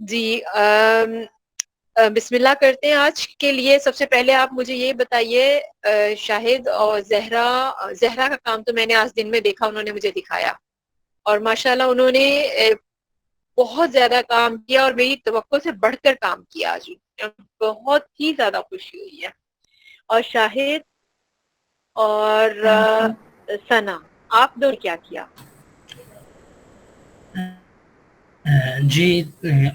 جی بسم اللہ کرتے ہیں. آج کے لیے سب سے پہلے آپ مجھے یہ بتائیے، شاہد اور زہرا کا کام تو میں نے آج دن میں دیکھا، انہوں نے مجھے دکھایا اور ماشاءاللہ انہوں نے بہت زیادہ کام کیا اور میری توقع سے بڑھ کر کام کیا. آج بہت ہی زیادہ خوشی ہوئی ہے. اور شاہد اور ثنا، آپ دونوں کیا کیا؟ جی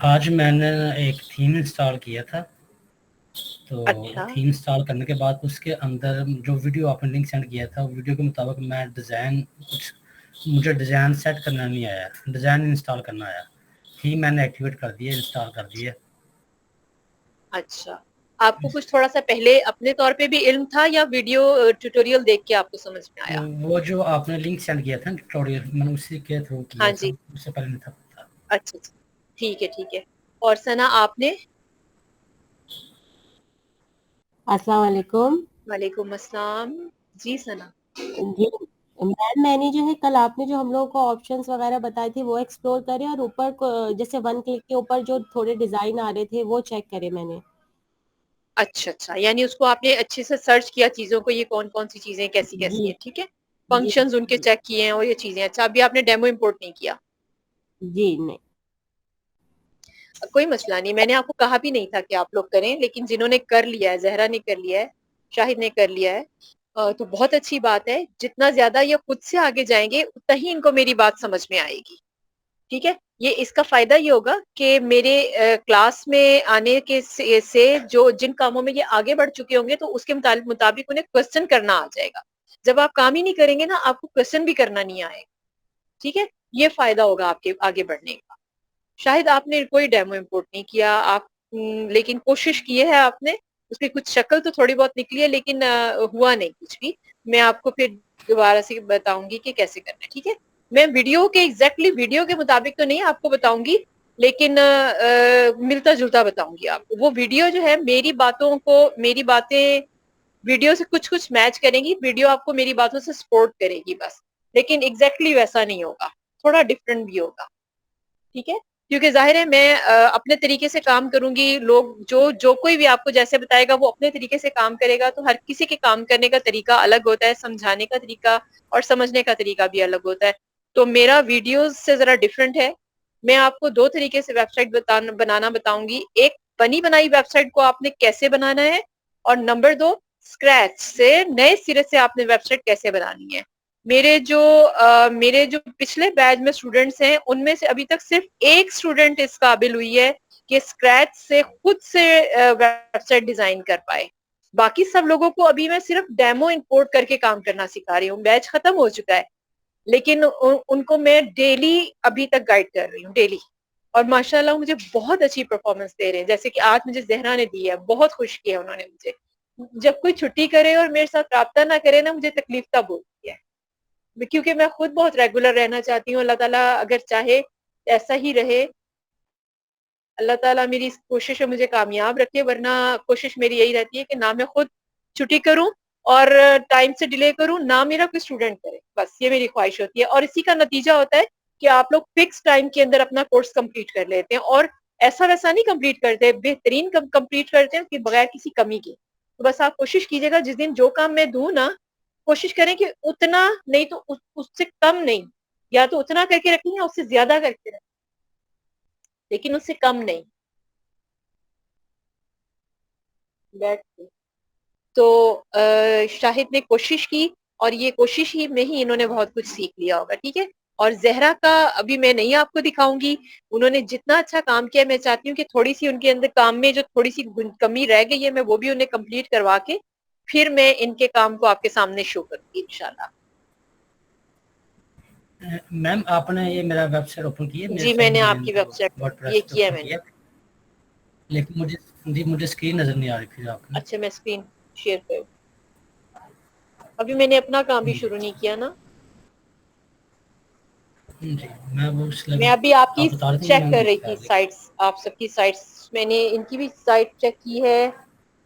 آج میں نے ایک تھیم انسٹال کیا تھا، تو اچھا تھیم انسٹال کرنے کے بعد اس کے اندر جو ویڈیو آپ نے لنک سینڈ کیا تھا، ویڈیو کے مطابق میں مجھے ڈیزائن سیٹ کرنا نہیں آیا، ڈیزائن انسٹال کرنا آیا. تھیم میں نے ایکٹیویٹ کر دی ہے، انسٹال کر دی ہے. اچھا، آپ کو کچھ تھوڑا سا پہلے اپنے طور پہ بھی علم تھا یا ویڈیو ٹیوٹوریل دیکھ کے آپ کو سمجھ میں آیا؟ وہ جو آپ نے لنک سینڈ کیا تھا ٹیوٹوریل، میں نے اسی کے تھرو ہاں کیا تھا، جی، اس سے پہلے نہیں تھا. اچھا اچھا، ٹھیک ہے ٹھیک ہے. اور ثنا آپ نے؟ السلام علیکم. وعلیکم السلام. جی ثنا. جی میم، میں نے جو ہے کل آپ نے جو ہم لوگوں کو آپشنس وغیرہ بتائے تھے وہ ایکسپلور کرے، اور اوپر جیسے ون کلک کے اوپر جو تھوڑے ڈیزائن آ رہے تھے وہ چیک کرے میں نے. اچھا اچھا، یعنی اس کو آپ نے اچھے سے سرچ کیا چیزوں کو، یہ کون کون سی چیزیں کیسی کیسی جی ہیں، ٹھیک ہے. جی فنکشنز ان کے جی چیک کیے ہیں اور یہ چیزیں. اچھا، ابھی آپ نے ڈیمو امپورٹ نہیں کیا؟ جی نہیں. کوئی مسئلہ نہیں، میں نے آپ کو کہا بھی نہیں تھا کہ آپ لوگ کریں، لیکن جنہوں نے کر لیا ہے، زہرا نے کر لیا ہے، شاہد نے کر لیا ہے، تو بہت اچھی بات ہے. جتنا زیادہ یہ خود سے آگے جائیں گے اتنا ہی ان کو میری بات سمجھ میں آئے گی. ٹھیک ہے، یہ اس کا فائدہ یہ ہوگا کہ میرے کلاس میں آنے کے سے جو جن کاموں میں یہ آگے بڑھ چکے ہوں گے تو اس کے مطابق انہیں کوسچن کرنا آ جائے گا. جب آپ کام ہی نہیں کریں گے نا، آپ کو کوسچن بھی کرنا نہیں آئے گا. ٹھیک ہے، یہ فائدہ ہوگا آپ کے آگے بڑھنے کا. شاید آپ نے کوئی ڈیمو امپورٹ نہیں کیا، آپ لیکن کوشش کی ہے آپ نے. اس کی کچھ شکل تو تھوڑی بہت نکلی ہے، لیکن ہوا نہیں کچھ بھی. میں آپ کو پھر دوبارہ سے بتاؤں گی کہ کیسے کرنا ہے. ٹھیک ہے، میں ویڈیو کے ایگزیکٹلی ویڈیو کے مطابق تو نہیں آپ کو بتاؤں گی، لیکن ملتا جلتا بتاؤں گی آپ کو. وہ ویڈیو جو ہے میری باتیں ویڈیو سے کچھ کچھ میچ کریں گی، ویڈیو آپ کو میری باتوں سے سپورٹ کرے گی بس، لیکن ایگزیکٹلی ویسا نہیں ہوگا، تھوڑا ڈفرینٹ بھی ہوگا. ٹھیک ہے، کیونکہ ظاہر ہے میں اپنے طریقے سے کام کروں گی. لوگ جو کوئی بھی آپ کو جیسے بتائے گا وہ اپنے طریقے سے کام کرے گا، تو ہر کسی کے کام کرنے کا طریقہ الگ ہوتا ہے، سمجھانے کا طریقہ اور سمجھنے کا طریقہ بھی الگ ہوتا ہے. تو میرا ویڈیوز سے ذرا ڈفرینٹ ہے. میں آپ کو دو طریقے سے ویب سائٹ بنانا بتاؤں گی. ایک، بنی بنائی ویب سائٹ کو آپ نے کیسے بنانا ہے، اور نمبر دو، اسکریچ سے نئے سرے سے آپ نے ویب سائٹ کیسے بنانی ہے. میرے جو پچھلے بیچ میں اسٹوڈنٹس ہیں ان میں سے ابھی تک صرف ایک اسٹوڈنٹ اس قابل ہوئی ہے کہ اسکریچ سے خود سے ویب سائٹ ڈیزائن کر پائے. باقی سب لوگوں کو ابھی میں صرف ڈیمو امپورٹ کر کے کام کرنا سکھا رہی ہوں. بیچ ختم ہو چکا ہے، لیکن ان کو میں ڈیلی ابھی تک گائیڈ کر رہی ہوں، ڈیلی. اور ماشاءاللہ مجھے بہت اچھی پرفارمنس دے رہے ہیں، جیسے کہ آج مجھے زہرا نے دی ہے، بہت خوش کیا انہوں نے مجھے. جب کوئی چھٹی کرے اور میرے ساتھ رابطہ نہ کرے نا، مجھے تکلیف تب ہوتی ہے، کیونکہ میں خود بہت ریگولر رہنا چاہتی ہوں. اللہ تعالیٰ اگر چاہے ایسا ہی رہے، اللہ تعالیٰ میری اس کوشش میں مجھے کامیاب رکھے، ورنہ کوشش میری یہی رہتی ہے کہ نہ میں خود چھٹی کروں اور ٹائم سے ڈیلے کروں، نہ میرا کوئی اسٹوڈنٹ کرے. بس یہ میری خواہش ہوتی ہے، اور اسی کا نتیجہ ہوتا ہے کہ آپ لوگ فکس ٹائم کے اندر اپنا کورس کمپلیٹ کر لیتے ہیں، اور ایسا ویسا نہیں کمپلیٹ کرتے، بہترین کمپلیٹ کرتے ہیں کہ بغیر کسی کمی کے. تو بس آپ کوشش کیجیے گا جس دن جو کام میں دوں نا، کوشش کریں کہ اتنا نہیں تو اس سے کم نہیں، یا تو اتنا کر کے رکھیں یا اس سے زیادہ کر کے رکھیں، لیکن اس سے کم نہیں. تو شاہد نے کوشش کی، اور یہ کوشش ہی میں ہی انہوں نے بہت کچھ سیکھ لیا ہوگا. ٹھیک ہے، اور زہرا کا ابھی میں نہیں آپ کو دکھاؤں گی. انہوں نے جتنا اچھا کام کیا، میں چاہتی ہوں کہ تھوڑی سی ان کے اندر کام میں جو تھوڑی سی کمی رہ گئی ہے، میں وہ بھی انہیں کمپلیٹ کروا کے پھر میں ان کے کام کو آپ کے سامنے شو کروں گی انشاءاللہ. میم آپ نے یہ میرا ویب سائٹ اوپن کی ہے میرے جی میں نے سامنے، آپ کی ویب سائٹ ورڈ یہ پریس پہ کیا اوپن میں نے. کیا، لیکن مجھے اسکرین نظر نہیں آ رہی. پھر آپ نے اچھا، میں اسکرین شیئر کروں. ابھی میں نے اپنا کام بھی شروع نہیں کیا نا. جی میں وہ میں ابھی آپ کی بتا رہے تھے چیک میں کر رہی نیچے آ تھی گئی. سائٹس، آپ سب کی سائٹس. میں نے ان کی بھی سائٹ چیک کی ہے،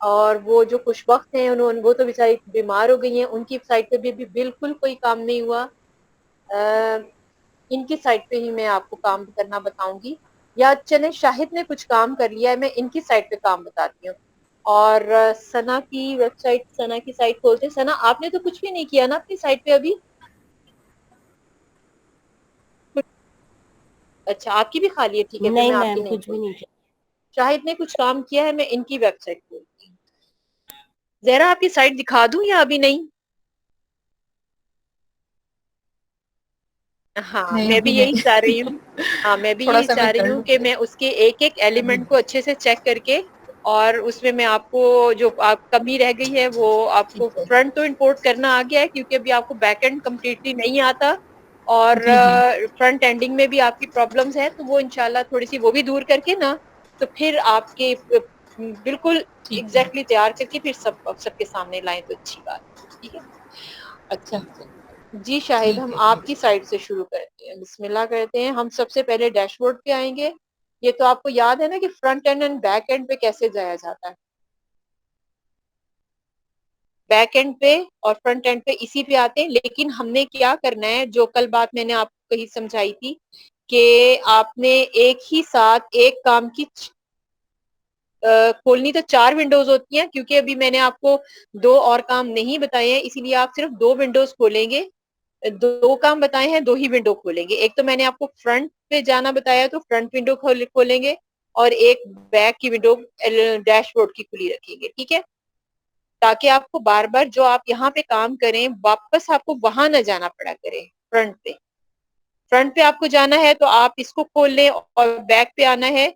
اور وہ جو کچھ وقت ہیں وہ تو بیچاری بیمار ہو گئی ہیں، ان کی سائٹ پہ بھی بالکل کوئی کام نہیں ہوا. ان کی سائٹ پہ ہی میں آپ کو کام کرنا بتاؤں گی. या चले शाहिद ने कुछ काम कर लिया है, मैं इनकी साइट पे काम बताती हूँ। और सना की वेबसाइट, सना की साइट खोलते हैं। सना आपने तो कुछ भी नहीं किया ना अपनी साइट पे अभी? अच्छा आपकी भी खाली है, ठीक है, फिर नहीं मैं आपकी मैम, नहीं कुछ भी नहीं खोलती। किया। शाहिद ने कुछ काम किया है, मैं इनकी वेबसाइट खोलती हूँ। जहरा आपकी साइट दिखा दूं या अभी नहीं? हाँ नहीं मैं भी अभी यही नहीं। चाह रही हूँ। हाँ मैं भी थोड़ा यही सा चाह वेट रही कर हूँ लो। कि मैं उसके एक एक एलिमेंट को अच्छे से चेक करके, और उसमें मैं आपको जो आप कमी रह गई है वो आपको, ठीक है। फ्रंट तो इंपोर्ट करना आ गया है क्योंकि अभी आपको बैक एंड कम्प्लीटली नहीं आता, और जी जी। फ्रंट एंडिंग में भी आपकी प्रॉब्लम्स है, तो वो इंशाल्लाह थोड़ी सी वो भी दूर करके ना, तो फिर आपके बिल्कुल ठीक है। एग्जैक्टली तैयार करके फिर सबके सामने लाएं तो अच्छी बात है, ठीक है। अच्छा ठीक है। जी शाहिद, ठीक हम है। ठीक आपकी साइड से शुरू करते हैं, बिस्मिल्लाह करते हैं। हम सबसे पहले डैशबोर्ड पे आएंगे। ये तो आपको याद है ना कि front end and back and पे कैसे जाया जाता है। बैक एंड पे और फ्रंट एंड पे इसी पे आते हैं, लेकिन हमने क्या करना है, जो कल बात मैंने आपको कही समझाई थी कि आपने एक ही साथ एक काम की खोलनी तो 4 विंडोज होती हैं, क्योंकि अभी मैंने आपको 2 और काम नहीं बताए हैं, इसीलिए आप सिर्फ 2 विंडोज खोलेंगे। 2 काम बताए हैं, 2 ही विंडो खोलेंगे। एक तो मैंने आपको फ्रंट पे जाना बताया, तो फ्रंट विंडो खोलेंगे, और एक बैक की विंडो डैशबोर्ड की खुली रखेंगे, ठीक है, ताकि आपको बार बार जो आप यहाँ पे काम करें वापस आपको वहां न जाना पड़ा करे। फ्रंट पे आपको जाना है तो आप इसको खोल लें, और बैक पे आना है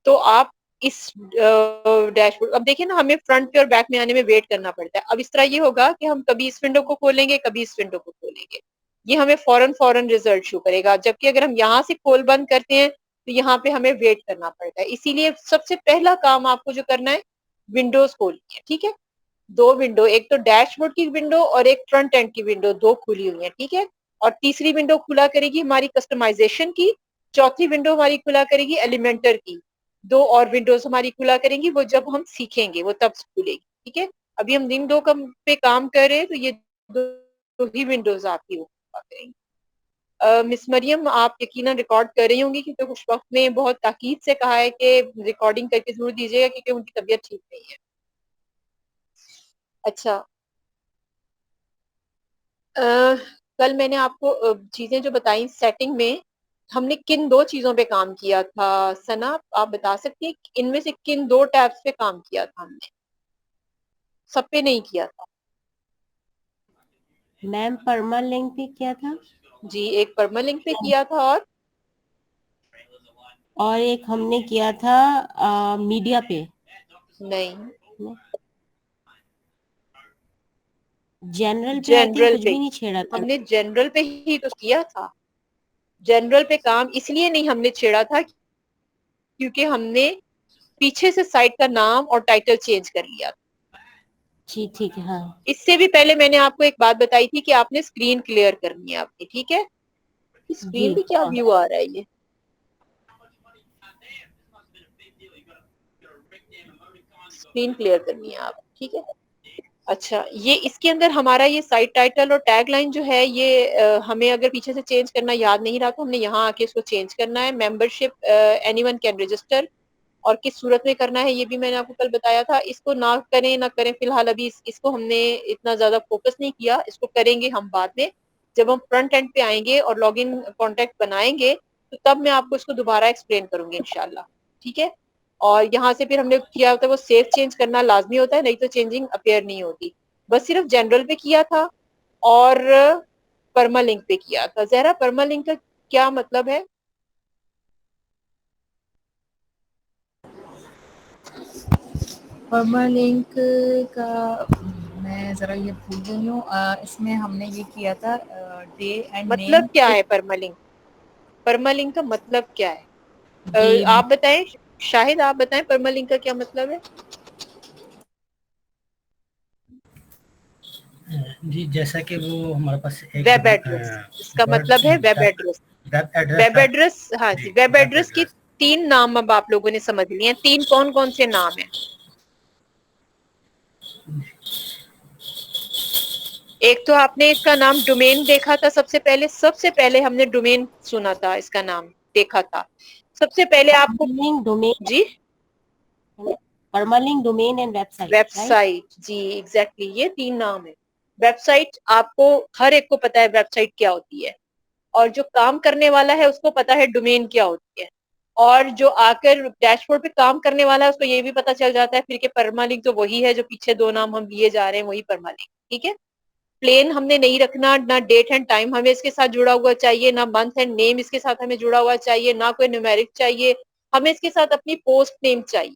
तो आप इस डैशबोर्ड, अब देखिए ना हमें फ्रंट पे और बैक में आने में वेट करना पड़ता है। अब इस तरह ये होगा कि हम कभी इस विंडो को खोलेंगे, कभी इस विंडो को खोलेंगे, ये हमें फौरन फौरन रिजल्ट शो करेगा, जबकि अगर हम यहाँ से खोल बंद करते हैं तो यहाँ पे हमें वेट करना पड़ता है। इसीलिए सबसे पहला काम आपको जो करना है, विंडोज खोलनी है, ठीक है। 2 विंडो, एक तो डैशबोर्ड की विंडो और एक फ्रंट एंड की विंडो, 2 खुली हुई है, ठीक है। और तीसरी विंडो खुला करेगी हमारी कस्टमाइजेशन की, चौथी विंडो हमारी खुला करेगी एलिमेंटर की, 2 और विंडोज हमारी खुला करेंगी, वो जब हम सीखेंगे वो तब खुलेगी, ठीक है। अभी हम इन 2 पे काम कर रहे हैं, तो ये 2 ही विंडोज आपकी वो खुला करेंगी। मिस मरियम आप यकीनन रिकॉर्ड कर रही होंगी, क्योंकि कुछ वक्त में बहुत ताकीद से कहा है कि रिकॉर्डिंग करके जरूर दीजिएगा, क्योंकि उनकी तबीयत ठीक नहीं है। अच्छा कल मैंने आपको चीजें जो बताई सेटिंग में, हमने किन 2 चीजों पे काम किया था, सना आप बता सकती हैं इनमें से किन 2 टैब्स पे काम किया था हमने? सब पे नहीं किया था। मैम परमा लिंक पे किया था, जी एक परमालिंक पे किया था, और एक हमने किया था मीडिया पे। नहीं जनरल पे आई थिंक जनरल कुछ पे, भी नहीं छेड़ा था। हमने जनरल पे ही तो किया था। जनरल पे काम इसलिए नहीं हमने छेड़ा था क्योंकि हमने पीछे से साइट का नाम और टाइटल चेंज कर लिया था। जी ठीक है। हाँ इससे भी पहले मैंने आपको एक बात बताई थी कि आपने स्क्रीन क्लियर करनी है आपकी, ठीक है। जी स्क्रीन पे क्या हाँ। व्यू आ रहा है ये? स्क्रीन क्लियर करनी है आप, ठीक है। अच्छा ये इसके अंदर हमारा ये साइट टाइटल और टैग लाइन जो है ये हमें अगर पीछे से चेंज करना याद नहीं रहा तो हमने यहाँ आके इसको चेंज करना है। मेंबरशिप एनीवन कैन रजिस्टर, और किस सूरत में करना है ये भी मैंने आपको कल बताया था। इसको ना करें ना करें फिलहाल अभी इसको हमने इतना ज्यादा फोकस नहीं किया, इसको करेंगे हम बाद में। जब हम फ्रंट एंड पे आएंगे और लॉगिन कॉन्टेक्ट बनाएंगे तो तब मैं आपको इसको दोबारा एक्सप्लेन करूंगी इंशाल्लाह, ठीक है। और यहाँ से फिर हमने किया होता है वो सेव चेंज करना लाजमी होता है, नहीं तो चेंजिंग अपेयर नहीं होती। बस सिर्फ जनरल पे किया था और परमालिंक पे किया था। जहरा परमालिंक का क्या मतलब है? परमालिंक का मैं ज़रा ये भूल गई हूँ। इसमें हमने ये किया था डे एंड मतलब नेम क्या पे। है परमालिंक? परमालिंक का मतलब क्या है? ये आप बताएं, शाहिद आप बताएं परमालिंक का क्या मतलब है? जी जैसा कि वो हमारे पास एक वेब एड्रेस, इसका वर्ड मतलब है web address. Web address web का। एड्रेस, हाँ जी जी, वेब वेब एड्रेस की एड्रेस। 3 नाम अब आप लोगों ने समझ लिए हैं। 3 कौन कौन से नाम है? एक तो आपने इसका नाम डोमेन देखा था, सबसे पहले हमने डोमेन सुना था इसका नाम, देखा था। सबसे पहले आपको डोमेन जी permalink domain and website website जी एग्जैक्टली ये 3 नाम है। वेबसाइट आपको हर एक को पता है वेबसाइट क्या होती है, और जो काम करने वाला है उसको पता है डोमेन क्या होती है, और जो आकर डैशबोर्ड पे काम करने वाला है उसको ये भी पता चल जाता है फिर कि परमालिंक तो वही है जो पीछे 2 नाम हम लिए जा रहे हैं, वही परमालिंक। ठीक है, प्लेन हमने नहीं रखना, ना डेट एंड टाइम हमें इसके साथ जुड़ा हुआ चाहिए, ना मंथ एंड नेम इसके साथ हमें जुड़ा हुआ चाहिए, ना कोई न्यूमेरिक चाहिए, हमें इसके साथ अपनी पोस्ट नेम चाहिए।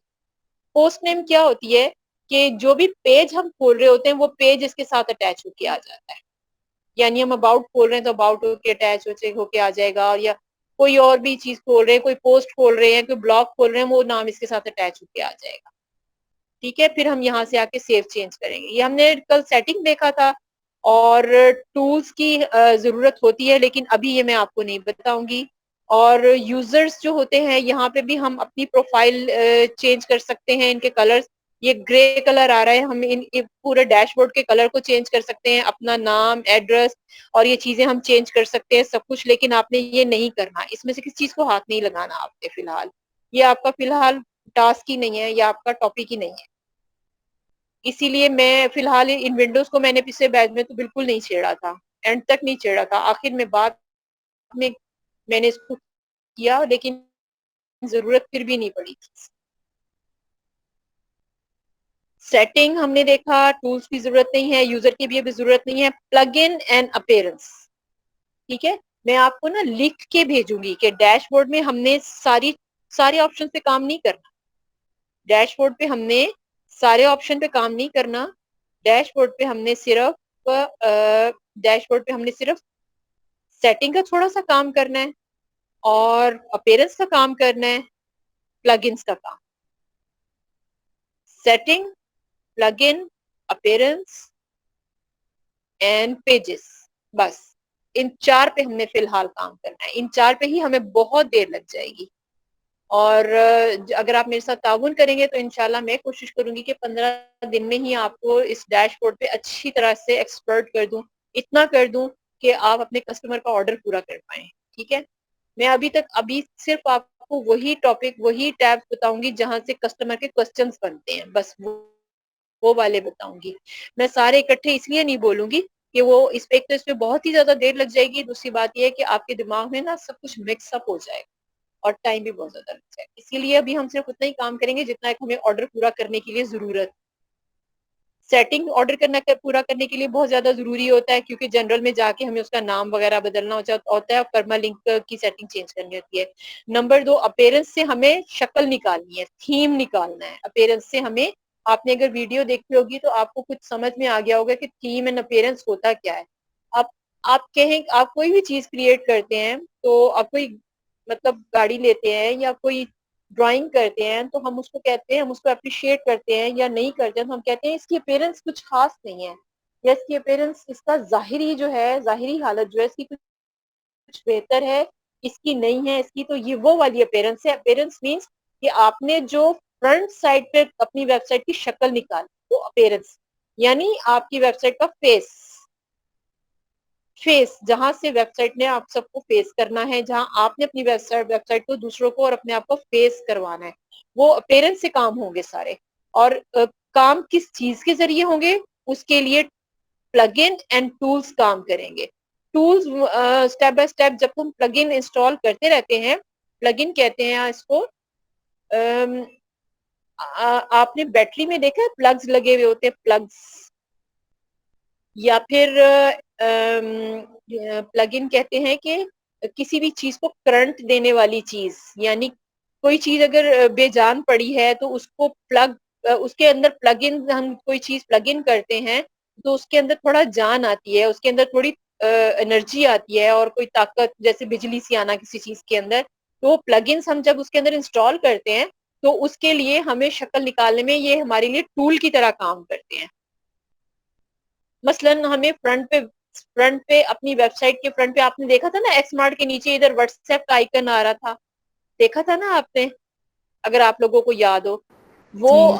पोस्ट नेम क्या होती है कि जो भी पेज हम खोल रहे होते हैं वो पेज इसके साथ अटैच होके आ जाता है, यानी हम अबाउट खोल रहे हैं तो अबाउट होके अटैच होके आ जाएगा, और या कोई और भी चीज खोल रहे हैं, कोई पोस्ट खोल रहे हैं, कोई ब्लॉग खोल रहे हैं, वो नाम इसके साथ अटैच होके आ जाएगा। ठीक है, फिर हम यहाँ से आके सेव चेंज करेंगे। ये हमने कल सेटिंग देखा था, और टूल्स की जरूरत होती है, लेकिन अभी ये मैं आपको नहीं बताऊंगी। और यूजर्स जो होते हैं यहाँ पे भी हम अपनी प्रोफाइल चेंज कर सकते हैं, इनके कलर्स, ये ग्रे कलर आ रहा है, हम इन पूरे डैशबोर्ड के कलर को चेंज कर सकते हैं, अपना नाम, एड्रेस और ये चीजें हम चेंज कर सकते हैं सब कुछ, लेकिन आपने ये नहीं करना, इसमें से किसी चीज को हाथ नहीं लगाना आपने फिलहाल। ये आपका फिलहाल टास्क ही नहीं है, या आपका टॉपिक ही नहीं है, इसीलिए मैं फिलहाल इन विंडोज को मैंने पिछले बैच में तो बिल्कुल नहीं छेड़ा था, एंड तक नहीं छेड़ा था, आखिर में बाद में मैंने इसको किया, लेकिन जरूरत फिर भी नहीं पड़ी थी। सेटिंग हमने देखा, टूल्स की जरूरत नहीं है, यूजर की भी अभी जरूरत नहीं है। प्लग इन एंड अपीयरेंस, ठीक है, मैं आपको ना लिख के भेजूंगी कि डैशबोर्ड में हमने सारे ऑप्शन पे काम नहीं करना, डैशबोर्ड पे हमने सारे ऑप्शन पे काम नहीं करना, डैशबोर्ड पे हमने सिर्फ सेटिंग का थोड़ा सा काम करना है, और अपीयरेंस का काम करना है, प्लगइन्स का काम। Setting, plugin, appearance and pages, बस इन 4 पे हमने फिलहाल काम करना है, इन 4 पे ही हमें बहुत देर लग जाएगी। और अगर आप मेरे साथ ताउन करेंगे तो इंशाल्लाह मैं कोशिश करूंगी कि 15 दिन में ही आपको इस डैशबोर्ड पे अच्छी तरह से एक्सपर्ट कर दूं, इतना कर दूं कि आप अपने कस्टमर का ऑर्डर पूरा कर पाए। ठीक है, मैं अभी सिर्फ आपको वही टॉपिक, वही टैब बताऊंगी जहां से कस्टमर के क्वेश्चंस बनते हैं, बस वो वाले बताऊंगी। मैं सारे इकट्ठे इसलिए नहीं बोलूंगी कि वो इस पे, एक तो इसमें बहुत ही ज्यादा देर लग जाएगी, दूसरी बात ये है कि आपके दिमाग में ना सब कुछ मिक्सअप हो जाएगा और टाइम भी बहुत ज्यादा लग जाएगा। इसीलिए अभी हम सिर्फ उतना ही काम करेंगे जितना एक हमें ऑर्डर पूरा करने के लिए जरूरत। सेटिंग ऑर्डर पूरा करने के लिए बहुत ज्यादा जरूरी होता है, क्योंकि जनरल में जाके हमें उसका नाम वगैरह बदलना होता है, और परमालिंक की सेटिंग चेंज करनी होती है। नंबर 2, अपीयरेंस से हमें शक्ल निकालनी है, थीम निकालना है। अपीयरेंस से हमें, आपने अगर वीडियो देखी होगी तो आपको कुछ समझ में आ गया होगा कि थीम एंड अपीयरेंस होता क्या है। आप आप कहें, आप कोई भी चीज क्रिएट करते हैं, तो आप कोई मतलब गाड़ी लेते हैं या कोई ड्राइंग करते हैं, तो हम उसको कहते हैं, हम उसको अप्रिशिएट करते हैं या नहीं करते हैं, तो हम कहते हैं इसकी अपीयरेंस कुछ खास नहीं है, या इसकी अपीयरेंस, इसका जाहिरी जो है, जाहिरी हालत जो है इसकी कुछ बेहतर है, इसकी नहीं है, इसकी तो ये वो वाली अपीयरेंस है। अपीयरेंस मीन्स कि आपने जो फ्रंट साइड पे अपनी वेबसाइट की शक्ल निकाली, वो अपीयरेंस, यानी आपकी वेबसाइट का फेस जहां से वेबसाइट ने आप सबको फेस करना है, जहां आपने अपनी वेबसाइट को दूसरों को और अपने आप को फेस करवाना है, वो अपीयरेंस से काम होंगे सारे। और काम किस चीज के जरिए होंगे, उसके लिए प्लगइन एंड टूल्स काम करेंगे। टूल्स स्टेप बाय स्टेप जब हम प्लगइन इंस्टॉल करते रहते हैं, प्लगइन कहते हैं इसको, आपने बैटरी में देखा है प्लग्स लगे हुए होते हैं, प्लग्स, या फिर प्लगइन कहते हैं कि किसी भी चीज को करंट देने वाली चीज, यानी कोई चीज अगर बेजान पड़ी है तो उसको उसके अंदर प्लगइन, हम कोई चीज प्लगइन करते हैं तो उसके अंदर थोड़ा जान आती है, उसके अंदर थोड़ी एनर्जी आती है, और कोई ताकत, जैसे बिजली सी आना किसी चीज के अंदर। तो प्लगइन्स हम जब उसके अंदर इंस्टॉल करते हैं तो उसके लिए हमें शक्ल निकालने में ये हमारे लिए टूल की तरह काम करते हैं। मसलन हमें फ्रंट पे अपनी वेबसाइट के फ्रंट पे, आपने देखा था ना एक्समार्ट के नीचे इधर व्हाट्सएप का आइकन आ रहा था, देखा था ना आपने, अगर आप लोगों को याद हो, वो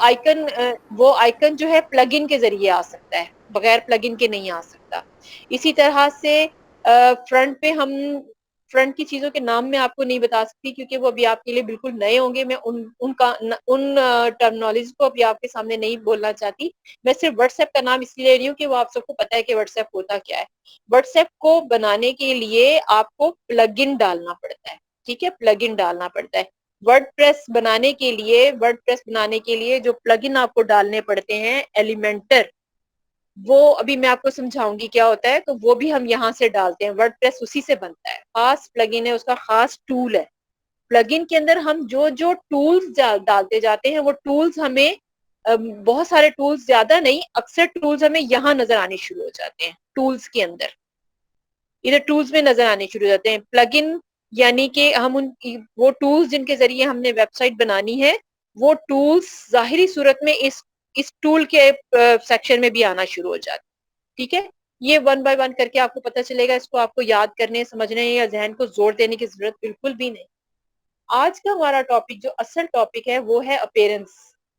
आइकन जो है प्लगइन के जरिए आ सकता है, बगैर प्लगइन के नहीं आ सकता। इसी तरह से फ्रंट की चीजों के नाम मैं आपको नहीं बता सकती क्योंकि वो अभी आपके लिए बिल्कुल नए होंगे, मैं उन टर्मिनोलॉजी को अभी आपके सामने नहीं बोलना चाहती। मैं सिर्फ व्हाट्सएप का नाम इसलिए ले रही हूँ कि वो आप सबको पता है कि व्हाट्सएप होता क्या है। व्हाट्सएप को बनाने के लिए आपको प्लगइन डालना पड़ता है, ठीक है, प्लगइन डालना पड़ता है। वर्डप्रेस बनाने के लिए जो प्लगइन आपको डालने पड़ते हैं एलिमेंटर, वो अभी मैं आपको समझाऊंगी क्या होता है, तो वो भी हम यहाँ से डालते हैं। वर्डप्रेस उसी से बनता है, खास प्लगइन है, उसका खास टूल है। प्लगइन के अंदर हम जो जो टूल्स डालते जाते हैं वो टूल्स हमें बहुत सारे टूल्स, ज्यादा नहीं, अक्सर टूल्स हमें यहाँ नजर आने शुरू हो जाते हैं। टूल्स के अंदर इधर टूल्स में नजर आने शुरू हो जाते हैं प्लगइन, यानी कि हम वो टूल्स जिनके जरिए हमने वेबसाइट बनानी है, वो टूल्स जाहिरी सूरत में इस टूल के सेक्शन में भी आना शुरू हो जाते हैं, ठीक है। ये वन बाय वन करके आपको पता चलेगा, इसको आपको याद करने, समझने या जहन को जोर देने की जरूरत बिल्कुल भी नहीं। आज का हमारा टॉपिक, जो असल टॉपिक है, वो है अपीयरेंस,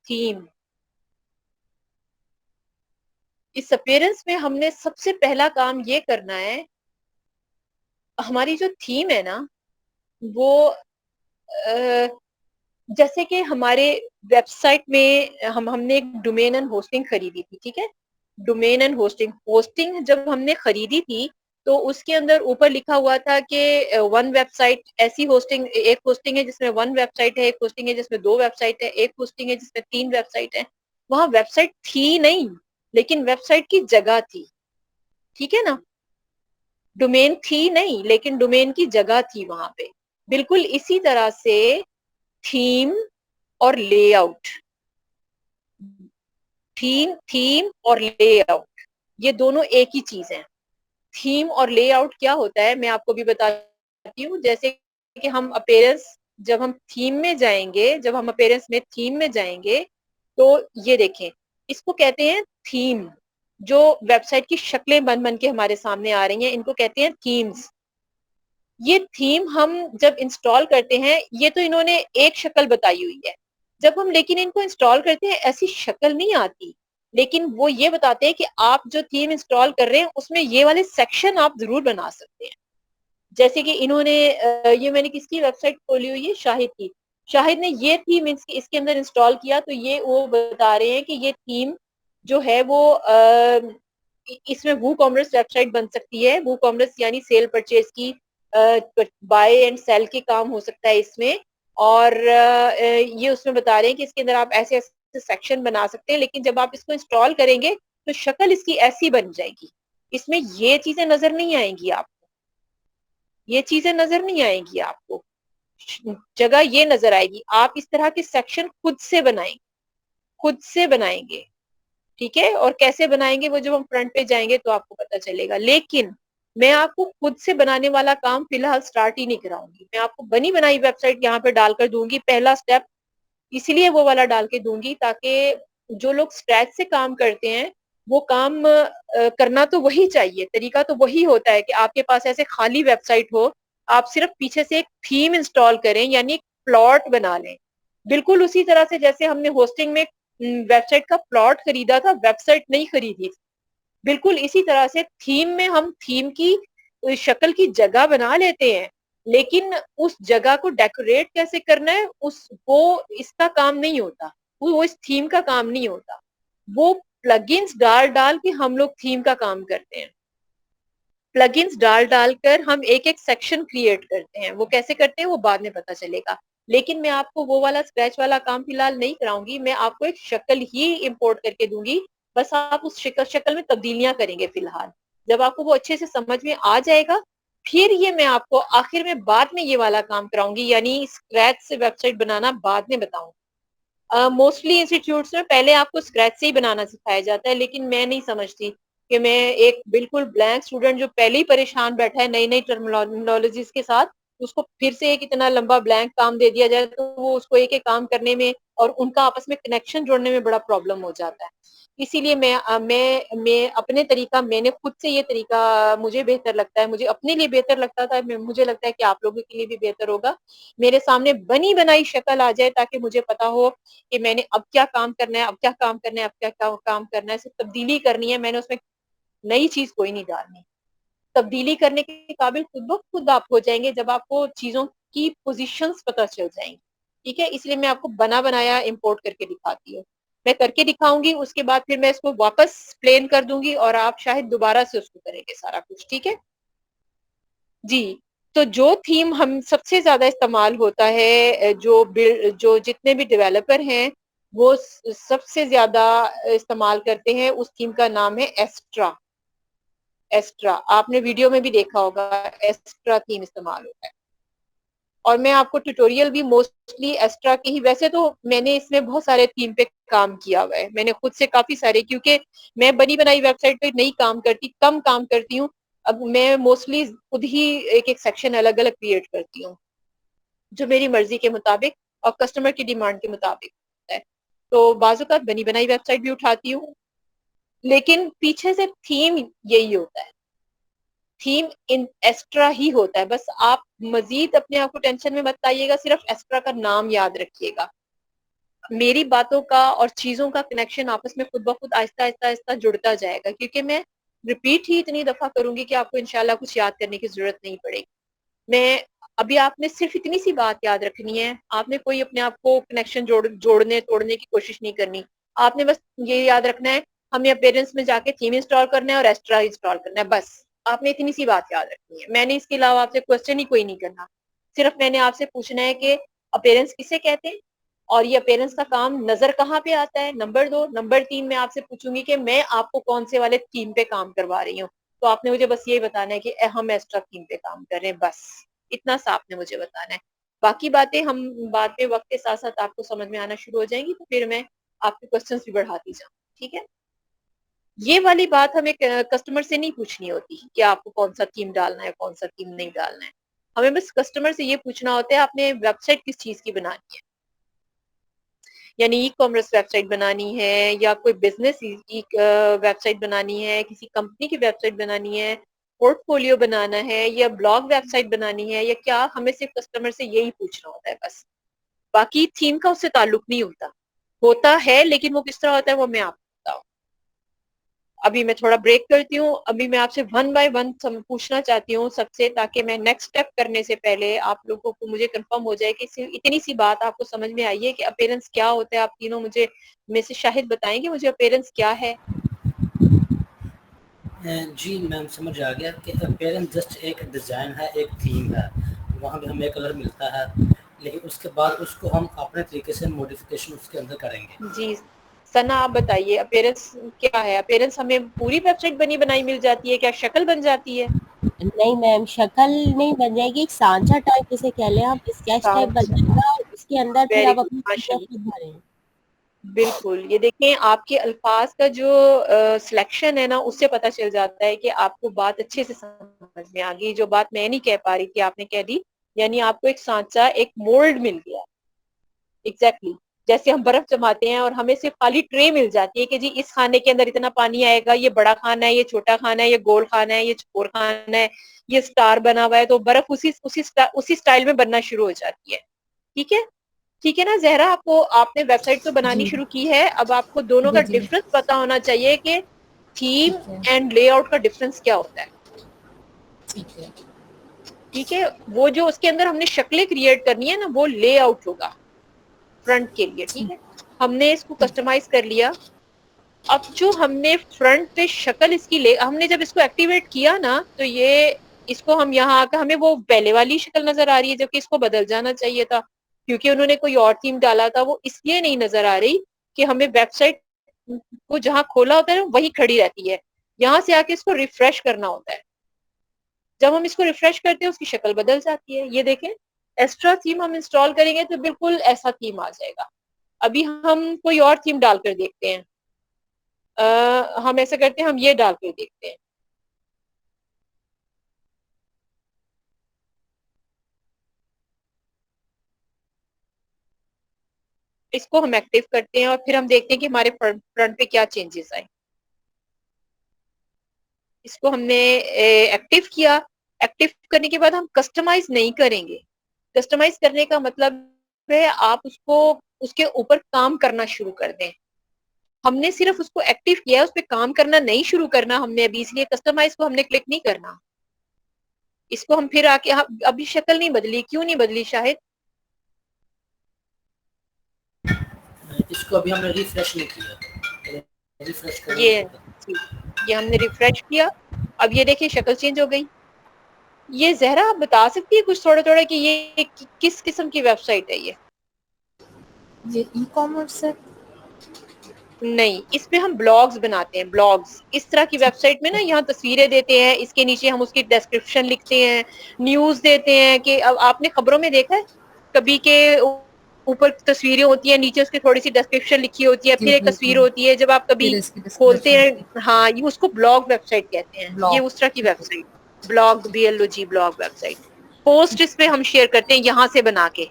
थीम। इस अपीयरेंस में हमने सबसे पहला काम ये करना है, हमारी जो थीम है ना, वो जैसे कि हमारे वेबसाइट में हमने एक डोमेन एंड होस्टिंग खरीदी थी, ठीक है। डोमेन एंड होस्टिंग जब हमने खरीदी थी तो उसके अंदर ऊपर लिखा हुआ था कि वन वेबसाइट, ऐसी होस्टिंग, एक होस्टिंग है जिसमें वन वेबसाइट है, एक होस्टिंग है जिसमें दो वेबसाइट है, एक होस्टिंग है जिसमें तीन वेबसाइट है। वहां वेबसाइट थी नहीं, लेकिन वेबसाइट की जगह थी, ठीक है ना। डोमेन थी नहीं लेकिन डोमेन की जगह थी वहां पे। बिल्कुल इसी तरह से थीम और लेआउट, थीम और लेआउट, ये दोनों एक ही चीज है। थीम और लेआउट क्या होता है मैं आपको भी बताती हूँ। जैसे कि हम अपीयरेंस, जब हम थीम में जाएंगे, जब हम अपीयरेंस में थीम में जाएंगे तो ये देखें, इसको कहते हैं थीम। जो वेबसाइट की शक्लें बन बन के हमारे सामने आ रही हैं, इनको कहते हैं थीम्स। ये थीम हम जब इंस्टॉल करते हैं, ये तो इन्होंने एक शक्ल बताई हुई है, जब हम लेकिन इनको इंस्टॉल करते हैं ऐसी शक्ल नहीं आती। लेकिन वो ये बताते हैं कि आप जो थीम इंस्टॉल कर रहे हैं उसमें ये वाले सेक्शन आप जरूर बना सकते हैं। जैसे कि इन्होंने ये मैंने किसकी वेबसाइट खोली हुई है, शाहिद की। शाहिद ने ये थीम इसके अंदर इंस्टॉल किया, तो ये वो बता रहे हैं कि ये थीम जो है वो इसमें वो कॉमर्स वेबसाइट बन सकती है। वो कॉमर्स यानी सेल परचेज की, बाय एंड सेल के काम हो सकता है इसमें। और ये उसमें बता रहे हैं कि इसके अंदर आप ऐसे ऐसे सेक्शन बना सकते हैं, लेकिन जब आप इसको इंस्टॉल करेंगे तो शक्ल इसकी ऐसी बन जाएगी। इसमें ये चीजें नजर नहीं आएंगी आपको, ये चीजें नजर नहीं आएंगी आपको, जगह ये नजर आएगी। आप इस तरह के सेक्शन खुद से बनाएंगे, खुद से बनाएंगे, ठीक है। और कैसे बनाएंगे वो जब हम फ्रंट पे जाएंगे तो आपको पता चलेगा। लेकिन मैं आपको खुद से बनाने वाला काम फिलहाल स्टार्ट ही नहीं कराऊंगी। मैं आपको बनी बनाई वेबसाइट यहाँ पे डालकर दूंगी, पहला स्टेप इसलिए वो वाला डाल के दूंगी ताकि जो लोग स्क्रैच से काम करते हैं वो काम करना तो वही चाहिए, तरीका तो वही होता है कि आपके पास ऐसे खाली वेबसाइट हो, आप सिर्फ पीछे से एक थीम इंस्टॉल करें, यानी एक प्लॉट बना लें। बिल्कुल उसी तरह से जैसे हमने होस्टिंग में वेबसाइट का प्लॉट खरीदा था, वेबसाइट नहीं खरीदी। बिल्कुल इसी तरह से थीम में हम थीम की शक्ल की जगह बना लेते हैं, लेकिन उस जगह को डेकोरेट कैसे करना है उस वो इसका काम नहीं होता, वो इस थीम का काम नहीं होता। वो प्लगइन्स डाल डाल के हम लोग थीम का काम करते हैं। प्लगइन्स डाल डाल कर हम एक एक सेक्शन क्रिएट करते हैं। वो कैसे करते हैं वो बाद में पता चलेगा। लेकिन मैं आपको वो वाला स्क्रैच वाला काम फिलहाल नहीं कराऊंगी, मैं आपको एक शक्ल ही इंपोर्ट करके दूंगी। बस आप उस शक्ल में तब्दीलियां करेंगे फिलहाल। जब आपको वो अच्छे से समझ में आ जाएगा, फिर ये मैं आपको आखिर में बाद में ये वाला काम कराऊंगी, यानी स्क्रैच से वेबसाइट बनाना बाद में बताऊंगी। मोस्टली इंस्टीट्यूट्स में पहले आपको स्क्रैच से ही बनाना सिखाया जाता है, लेकिन मैं नहीं समझती कि मैं एक बिल्कुल ब्लैंक स्टूडेंट जो पहले ही परेशान बैठा है नई नई टर्मिनोलॉजीज के साथ, उसको फिर से एक इतना लंबा ब्लैंक काम दे दिया जाए तो वो उसको एक एक काम करने में और उनका आपस में कनेक्शन जोड़ने में बड़ा प्रॉब्लम हो जाता है। इसीलिए मैं अपने तरीका, मैंने खुद से ये तरीका मुझे बेहतर लगता है, मुझे अपने लिए बेहतर लगता था, मुझे लगता है कि आप लोगों के लिए भी बेहतर होगा। मेरे सामने बनी बनाई शक्ल आ जाए ताकि मुझे पता हो कि मैंने अब क्या काम करना है, अब क्या काम करना है, अब क्या काम करना है, सिर्फ तब्दीली करनी है, मैंने उसमें नई चीज कोई नहीं डालनी। तब्दीली करने के काबिल खुद ब खुद आप हो जाएंगे जब आपको चीजों की पोजीशंस पता चल जाएंगी, ठीक है। इसलिए मैं आपको बना बनाया इंपोर्ट करके दिखाती हूँ, मैं करके दिखाऊंगी, उसके बाद फिर मैं इसको वापस प्लेन कर दूंगी और आप शायद दोबारा से उसको करेंगे सारा कुछ, ठीक है जी। तो जो थीम हम सबसे ज्यादा इस्तेमाल होता है, जो जितने भी डेवलपर हैं वो सबसे ज्यादा इस्तेमाल करते हैं, उस थीम का नाम है एस्ट्रा। एस्ट्रा आपने वीडियो में भी देखा होगा, एस्ट्रा थीम इस्तेमाल होता है। और मैं आपको ट्यूटोरियल भी मोस्टली एस्ट्रा की ही, वैसे तो मैंने इसमें बहुत सारे थीम पे काम किया हुआ है, मैंने खुद से काफी सारे, क्योंकि मैं बनी बनाई वेबसाइट पे नहीं काम करती, कम काम करती हूँ। अब मैं मोस्टली खुद ही एक एक सेक्शन अलग अलग क्रिएट करती हूँ जो मेरी मर्जी के मुताबिक और कस्टमर की डिमांड के मुताबिक है। तो बाज़ बनी बनाई वेबसाइट भी उठाती हूँ, लेकिन पीछे से थीम यही होता है, थीम इन एक्स्ट्रा ही होता है। बस आप मजीद अपने आप को टेंशन में मत आइएगा, सिर्फ एक्स्ट्रा का नाम याद रखिएगा। मेरी बातों का और चीजों का कनेक्शन आपस में खुद ब खुद आहिस्ता आहिस्ता आहिस्ता जुड़ता जाएगा, क्योंकि मैं रिपीट ही इतनी दफा करूंगी कि आपको इंशाल्लाह कुछ याद करने की जरूरत नहीं पड़ेगी। मैं अभी आपने सिर्फ इतनी सी बात याद रखनी है, आपने कोई अपने आप को कनेक्शन जोड़ने तोड़ने की कोशिश नहीं करनी। आपने बस ये याद रखना है, हमें अपेरेंस में जाके थीम इंस्टॉल करना है और एक्स्ट्रा इंस्टॉल करना है, बस आपने इतनी सी बात याद रखनी है। मैंने इसके अलावा आपसे क्वेश्चन ही कोई नहीं करना, सिर्फ मैंने आपसे पूछना है कि अपेरेंस किसे कहते हैं और ये अपेरेंस का काम नजर कहाँ पे आता है, नंबर 2। नंबर 3 मैं आपसे पूछूंगी कि मैं आपको कौन से वाले थीम पे काम करवा रही हूँ, तो आपने मुझे बस ये बताना है कि हम एक्स्ट्रा थीम पे काम कर रहे हैं, बस इतना सा आपने मुझे बताना है। बाकी बातें हम बाद में वक्त के साथ साथ आपको समझ में आना शुरू हो जाएंगी, तो फिर मैं आपके क्वेश्चंस भी बढ़ाती जाऊँ, ठीक है। ये वाली बात हमें कस्टमर से नहीं पूछनी होती कि आपको कौन सा थीम डालना है कौन सा थीम नहीं डालना है, हमें बस कस्टमर से ये पूछना होता है आपने वेबसाइट किस चीज की बनानी है, यानी ई कॉमर्स वेबसाइट बनानी है या कोई बिजनेस वेबसाइट बनानी है, किसी कंपनी की वेबसाइट बनानी है, पोर्टफोलियो बनाना है या ब्लॉग वेबसाइट बनानी है या क्या, हमें सिर्फ कस्टमर से यही पूछना होता है बस। बाकी थीम का उससे ताल्लुक नहीं होता है, लेकिन वो किस तरह होता है वो मैं आपको बताऊँ। अभी मैं थोड़ा ब्रेक करती हूँ, अभी मैं आपसे वन बाय वन पूछना चाहती हूँ सबसे, ताकि मैं नेक्स्ट स्टेप करने से पहले आप लोगों को मुझे कंफर्म हो जाए कि इतनी सी बात आपको समझ में आई है कि अपीयरेंस क्या होता है। आप तीनों मुझे में से शाहिद बताएंगे मुझे अपीयरेंस क्या है। जी मैम समझ आ गया कि अपीयरेंस जस्ट एक डिज़ाइन है, एक थीम है, वहाँ पे हमें कलर मिलता है, लेकिन उसके बाद उसको हम अपने तरीके से मॉडिफिकेशन उसके अंदर करेंगे। जी सना आप बताइए अपीयरेंस क्या है। अपीयरेंस हमें पूरी वेबसाइट बनी बनाई मिल जाती है क्या, शक्ल बन जाती है? नहीं मैम, शक्ल नहीं बन जाएगी, एक सांचा टाइप जिसे कह लें आप, स्केच टाइप बन जाएगा और उसके अंदर फिर वेरी आप गुड अपनी चीजें माशाल्लाह, खुद भरें। बिल्कुल। ये देखें आपके अल्फाज का जो सिलेक्शन है ना, उससे पता चल जाता है कि आपको बात अच्छे से समझ में आ गई। जो बात मैं नहीं कह पा रही थी आपने कह दी, यानी आपको एक सांचा एक मोल्ड मिल गया। एग्जैक्टली जैसे हम बर्फ जमाते हैं और हमें सिर्फ खाली ट्रे मिल जाती है कि जी इस खाने के अंदर इतना पानी आएगा, ये बड़ा खाना है, ये छोटा खाना है, ये गोल खाना है, ये चौकोर खाना है, ये स्टार बना हुआ है, तो बर्फ उसी स्टाइल में बनना शुरू हो जाती है। ठीक है, ठीक है ना जहरा, आपको आपने वेबसाइट तो बनानी जी शुरू की है, अब आपको दोनों का जी जी डिफरेंस पता होना चाहिए कि थीम ठीक है एंड लेआउट का डिफरेंस क्या होता है। ठीक है ठीक है, वो जो उसके अंदर हमने शक्लें क्रिएट करनी है ना, वो लेआउट होगा फ्रंट के लिए। ठीक ठीक है, हमने इसको ठीक कस्टमाइज कर लिया। अब जो हमने फ्रंट पे शक्ल इसकी हमने जब इसको एक्टिवेट किया ना, तो ये इसको हम यहाँ आकर हमें वो पहले वाली शक्ल नजर आ रही है, जबकि इसको बदल जाना चाहिए था, क्योंकि उन्होंने कोई और थीम डाला था। वो इसलिए नहीं नजर आ रही कि हमें वेबसाइट को जहाँ खोला होता है ना वही खड़ी रहती है, यहाँ से आके इसको रिफ्रेश करना होता है। जब हम इसको रिफ्रेश करते हैं उसकी शक्ल बदल जाती है। ये देखें, एक्स्ट्रा थीम हम इंस्टॉल करेंगे तो बिल्कुल ऐसा थीम आ जाएगा। अभी हम कोई और थीम डालकर देखते हैं। हम ऐसा करते हैं, हम ये डाल कर देखते हैं। इसको हम एक्टिव करते हैं और फिर हम देखते हैं कि हमारे फ्रंट पे क्या चेंजेस आए। इसको हमने एक्टिव किया। एक्टिव करने के बाद हम कस्टमाइज नहीं करेंगे। कस्टमाइज करने का मतलब है आप उसको उसके ऊपर काम करना शुरू कर दें। हमने सिर्फ उसको एक्टिव किया है, उस पर काम करना नहीं शुरू करना हमने अभी, इसलिए कस्टमाइज को हमने क्लिक नहीं करना। इसको हम फिर आके अभी शक्ल नहीं बदली, क्यों नहीं बदली शाहिद? इसको अभी हमने रिफ्रेश नहीं किया, रिफ्रेश ये हमने रिफ्रेश किया, अब ये देखिए शक्ल चेंज हो गई। ये ज़हरा आप बता सकती है कुछ थोड़ा थोड़ा कि ये किस किस्म की वेबसाइट है? ये ई कॉमर्स है? नहीं, इस पे हम ब्लॉग्स बनाते हैं, ब्लॉग्स। इस तरह की वेबसाइट में ना यहाँ तस्वीरें देते हैं, इसके नीचे हम उसकी डिस्क्रिप्शन लिखते हैं, न्यूज़ देते हैं कि अब आपने खबरों में देखा है कभी के ऊपर तस्वीरें होती हैं, नीचे उसकी थोड़ी सी डिस्क्रिप्शन लिखी होती है, फिर एक तस्वीर होती है, जब आप कभी खोलते हैं, हाँ, ये उसको ब्लॉग वेबसाइट कहते हैं। ये उस तरह की website, blog, BLOG, blog website. Post इस पे हम शेयर करते हैं यहाँ से बना के,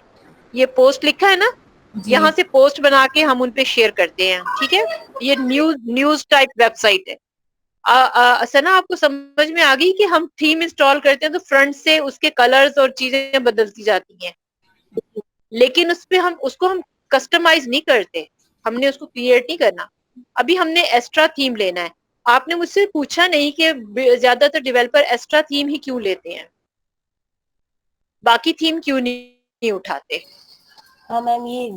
ये पोस्ट लिखा है ना, यहाँ से पोस्ट बना के हम उन पे शेयर करते हैं, ठीक है। ये न्यूज टाइप वेबसाइट है। सना आपको समझ में आ गई कि हम थीम इंस्टॉल करते हैं तो फ्रंट से उसके कलर्स और चीजें बदलती जाती हैं, लेकिन उस पे हम उसको हम कस्टमाइज नहीं करते, हमने उसको क्रिएट नहीं करना। अभी हमने एक्स्ट्रा थीम लेना है। आपने मुझसे पूछा नहीं कि ज्यादातर डेवलपर एक्स्ट्रा थीम ही क्यों लेते हैं, बाकी थीम क्यों नहीं उठाते? हाँ मैम, ये